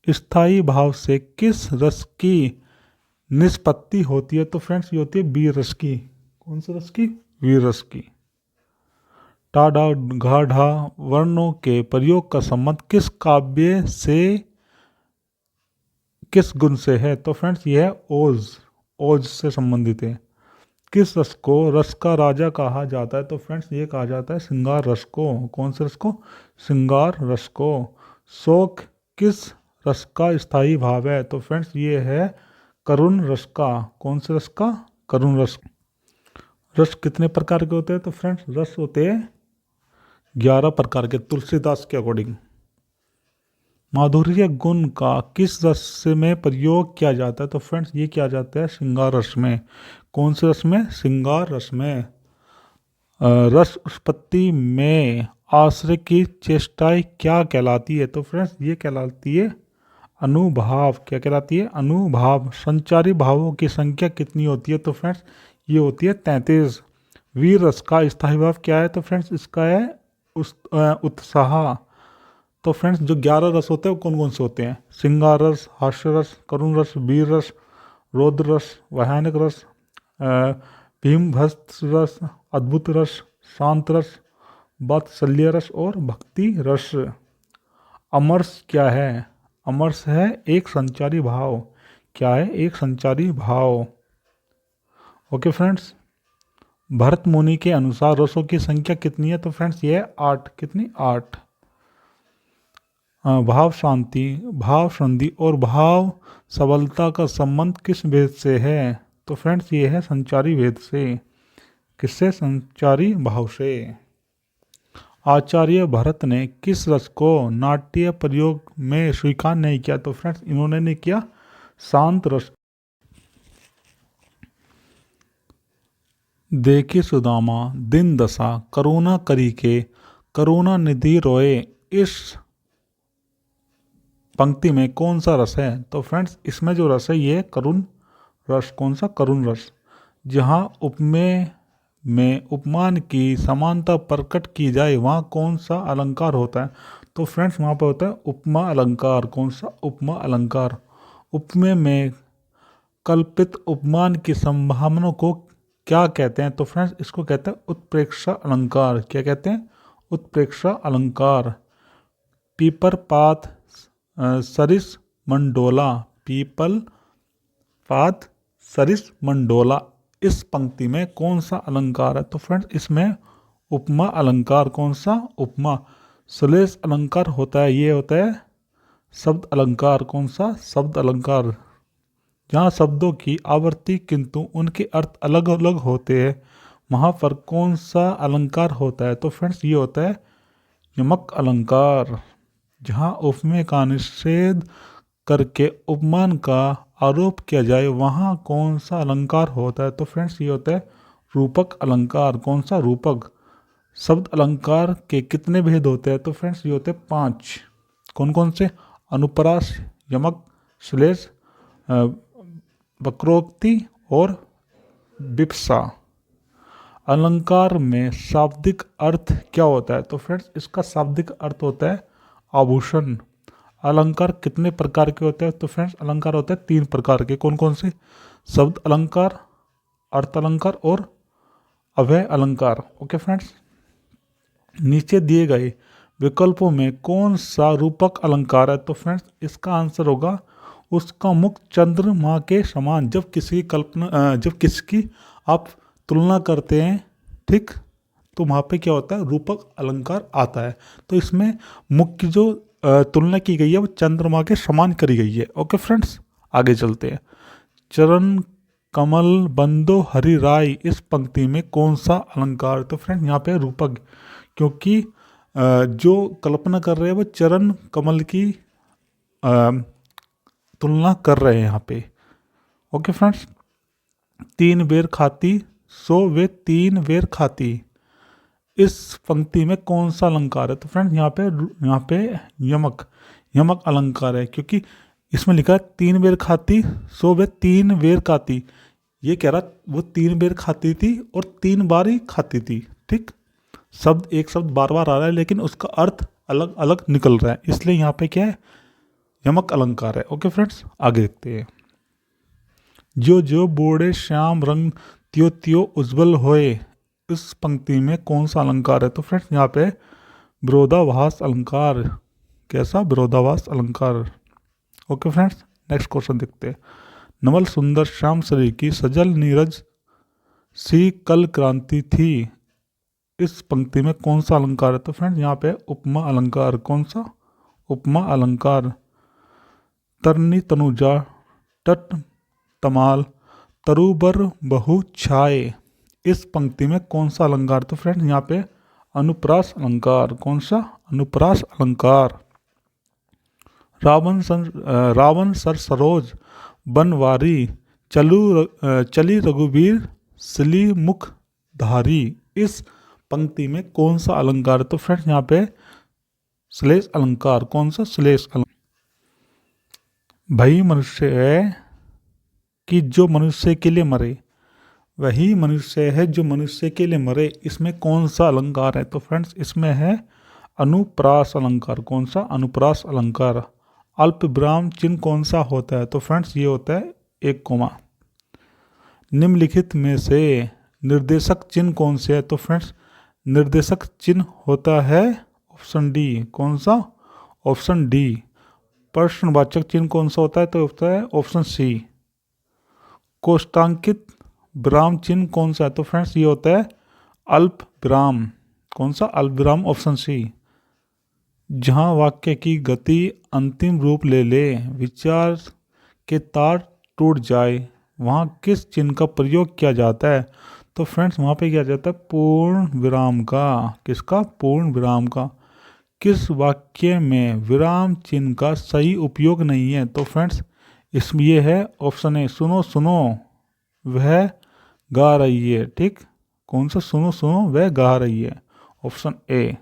Speaker 1: स्थायी भाव से किस रस की निष्पत्ति होती है? तो फ्रेंड्स ये होती है वीर रस की। कौन से रस की? वीर रस की। टाढ़ा गाढ़ा वर्णों के प्रयोग का संबंध किस काव्य से, किस गुण से है? तो फ्रेंड्स ये है ओज। ओज से संबंधित है। किस रस को रस का राजा कहा जाता है? तो फ्रेंड्स ये कहा जाता है श्रृंगार रस को। कौन से रस को? श्रृंगार रस को। शोक किस रस का स्थायी भाव है? तो फ्रेंड्स ये है करुण रस का। कौन से रस का? करुण रस। रस कितने प्रकार के होते हैं? तो फ्रेंड्स रस होते हैं 11 प्रकार के, तुलसीदास के अकॉर्डिंग। माधुर्य गुण का किस रस में प्रयोग किया जाता है? तो फ्रेंड्स ये किया जाता है श्रृंगार रस में। कौन से रस में? श्रृंगार रस में। रस उत्पत्ति में आश्रय की चेष्टाएं क्या कहलाती है? तो फ्रेंड्स ये कहलाती है अनुभाव। क्या कहलाती है? अनुभाव। संचारी भावों की संख्या कितनी होती है? तो फ्रेंड्स ये होती है 33। वीर रस का स्थायी भाव क्या है? तो फ्रेंड्स इसका है उत्साह। तो फ्रेंड्स जो 11 रस होते हैं वो कौन कौन से होते हैं? श्रृंगार रस, हास्य रस, करुण रस, वीर रस, रौद्र रस, भयानक रस, भीमभत्स रस, अद्भुत रस, शांत रस, वात्सल्य रस और भक्ति रस। अमरस क्या है? अमरस है एक संचारी भाव। क्या है? एक संचारी भाव। ओके फ्रेंड्स, भरत मुनि के अनुसार रसों की संख्या कितनी है? तो फ्रेंड्स ये है 8। कितनी? 8। भाव शांति, भाव संधि और भाव सबलता का संबंध किस भेद से है? तो फ्रेंड्स ये है संचारी भेद से। किससे? संचारी भाव से। आचार्य भरत ने किस रस को नाट्य प्रयोग में स्वीकार नहीं किया? तो फ्रेंड्स इन्होंने नहीं किया शांत रस। देखी सुदामा दिन दशा करुणा करी के करुणा निधि रोए, इस पंक्ति में कौन सा रस है? तो फ्रेंड्स इसमें जो रस है ये करुण रस। कौन सा? करुण रस। जहाँ उपमेय में उपमान की समानता प्रकट की जाए वहाँ कौन सा अलंकार होता है? तो फ्रेंड्स वहाँ पर होता है उपमा अलंकार। कौन सा? उपमा अलंकार। उपमेय में कल्पित उपमान की संभावना को क्या कहते हैं? तो फ्रेंड्स इसको कहते हैं उत्प्रेक्षा अलंकार। क्या कहते हैं? उत्प्रेक्षा अलंकार। पीपर पात सरिस मंडोला, पीपल पात सरिस मंडोला, इस पंक्ति में कौन सा अलंकार है? तो फ्रेंड्स इसमें उपमा अलंकार। कौन सा? उपमा। श्लेष अलंकार होता है, ये होता है शब्द अलंकार। कौन सा? शब्द अलंकार। जहाँ शब्दों की आवृत्ति किंतु उनके अर्थ अलग अलग होते हैं वहाँ पर कौन सा अलंकार होता है? तो फ्रेंड्स ये होता है यमक अलंकार। जहाँ उपमेय का निषेध करके उपमान का आरोप किया जाए वहाँ कौन सा अलंकार होता है? तो फ्रेंड्स ये होता है रूपक अलंकार। कौन सा? रूपक। शब्द अलंकार के कितने भेद होते हैं? तो फ्रेंड्स ये होते हैं 5। कौन कौन से? अनुप्रास, यमक, श्लेष, वक्रोक्ति और विप्सा। अलंकार में शाब्दिक अर्थ क्या होता है? तो फ्रेंड्स इसका शाब्दिक अर्थ होता है आभूषण। अलंकार कितने प्रकार के होते हैं? तो फ्रेंड्स अलंकार होते हैं 3 प्रकार के। कौन कौन से? शब्द अलंकार, अर्थ अलंकार और अव्यय अलंकार। ओके फ्रेंड्स, नीचे दिए गए विकल्पों में कौन सा रूपक अलंकार है? तो फ्रेंड्स इसका आंसर होगा उसका मुख चंद्रमा के समान। जब किसी कल्पना जब किसकी आप तुलना करते हैं, ठीक, तो वहाँ पे क्या होता है? रूपक अलंकार आता है। तो इसमें मुख्य जो तुलना की गई है वो चंद्रमा के समान करी गई है। ओके फ्रेंड्स, आगे चलते हैं। चरण कमल बंदो हरि राय, इस पंक्ति में कौन सा अलंकार? तो फ्रेंड्स यहाँ पे रूपक, क्योंकि जो कल्पना कर रहे हैं वो चरण कमल की तुलना कर रहे हैं यहाँ पे। ओके फ्रेंड्स, 3 बेर खाती सो वे 3 बेर खाती, इस पंक्ति में कौन सा अलंकार है? तो फ्रेंड्स यहाँ पे यमक, यमक अलंकार है, क्योंकि इसमें लिखा है 3 बेर खाती सो वे 3 बेर खाती। ये कह रहा वो 3 बेर खाती थी और 3 बार ही खाती थी। ठीक, शब्द एक शब्द बार बार आ रहा है लेकिन उसका अर्थ अलग अलग निकल रहा है, इसलिए यहाँ पे क्या है? यमक अलंकार है। ओके फ्रेंड्स, आगे देखते हैं। जो जो बोड़े श्याम रंग त्यो त्यो उज्जवल होए, इस पंक्ति में कौन सा अलंकार है? तो फ्रेंड्स यहाँ पे विरोधाभास अलंकार। कैसा? विरोधाभास अलंकार। ओके फ्रेंड्स, नेक्स्ट क्वेश्चन देखते हैं। नवल सुंदर श्याम शरीर की सजल नीरज सी कल क्रांति थी, इस पंक्ति में कौन सा अलंकार है? तो फ्रेंड्स यहाँ पे उपमा अलंकार। कौन सा? उपमा अलंकार। तरनी तनुजा तट तमाल तरुबर बहु छाए, इस पंक्ति में कौन सा अलंकार? तो फ्रेंड्स यहाँ पे अनुप्रास अलंकार। कौन सा? अनुप्रास अलंकार। रावण सर सरोज बनवारी चली रघुवीर सिली मुख धारी, इस पंक्ति में कौन सा अलंकार है? तो फ्रेंड्स यहाँ पे श्लेष अलंकार। कौन सा? श्लेष अलंकार। वही मनुष्य है कि जो मनुष्य के लिए मरे, वही मनुष्य है जो मनुष्य के लिए मरे, इसमें कौन सा अलंकार है? तो फ्रेंड्स इसमें है अनुप्रास अलंकार। कौन सा? अनुप्रास अलंकार। अल्प विराम चिन्ह कौन सा होता है? तो फ्रेंड्स ये होता है 1 कोमा। निम्नलिखित में से निर्देशक चिन्ह कौन से है? तो फ्रेंड्स निर्देशक चिन्ह होता है ऑप्शन डी। कौन सा? Option D. प्रश्नवाचक चिन्ह कौन सा होता है? तो होता है ऑप्शन सी। कोष्टांकित विराम चिन्ह कौन सा है? तो फ्रेंड्स ये होता है अल्प विराम। कौन सा? अल्प विराम, ऑप्शन सी। जहां वाक्य की गति अंतिम रूप ले ले, विचार के तार टूट जाए, वहां किस चिन्ह का प्रयोग किया जाता है? तो फ्रेंड्स वहां पे किया जाता है पूर्ण विराम का। किसका? पूर्ण विराम का। किस वाक्य में विराम चिन्ह का सही उपयोग नहीं है? तो फ्रेंड्स इसमें ये है ऑप्शन ए, सुनो सुनो वह गा रही है। ठीक, कौन सा? सुनो सुनो वह गा रही है, ऑप्शन ए।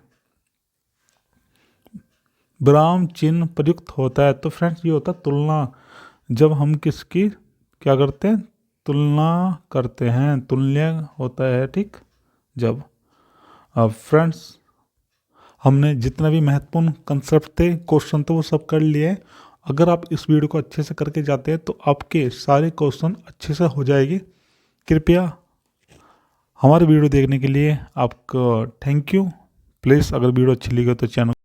Speaker 1: विराम चिन्ह प्रयुक्त होता है, तो फ्रेंड्स ये होता है तुलना। जब हम किसकी क्या करते हैं? तुलना करते हैं, तुल्य होता है। ठीक, जब अब फ्रेंड्स हमने जितना भी महत्वपूर्ण कंसेप्ट थे, क्वेश्चन थे, वो सब कर लिए। अगर आप इस वीडियो को अच्छे से करके जाते हैं तो आपके सारे क्वेश्चन अच्छे से हो जाएंगे। कृपया हमारे वीडियो देखने के लिए आपको थैंक यू। प्लीज़ अगर वीडियो अच्छी लगी तो चैनल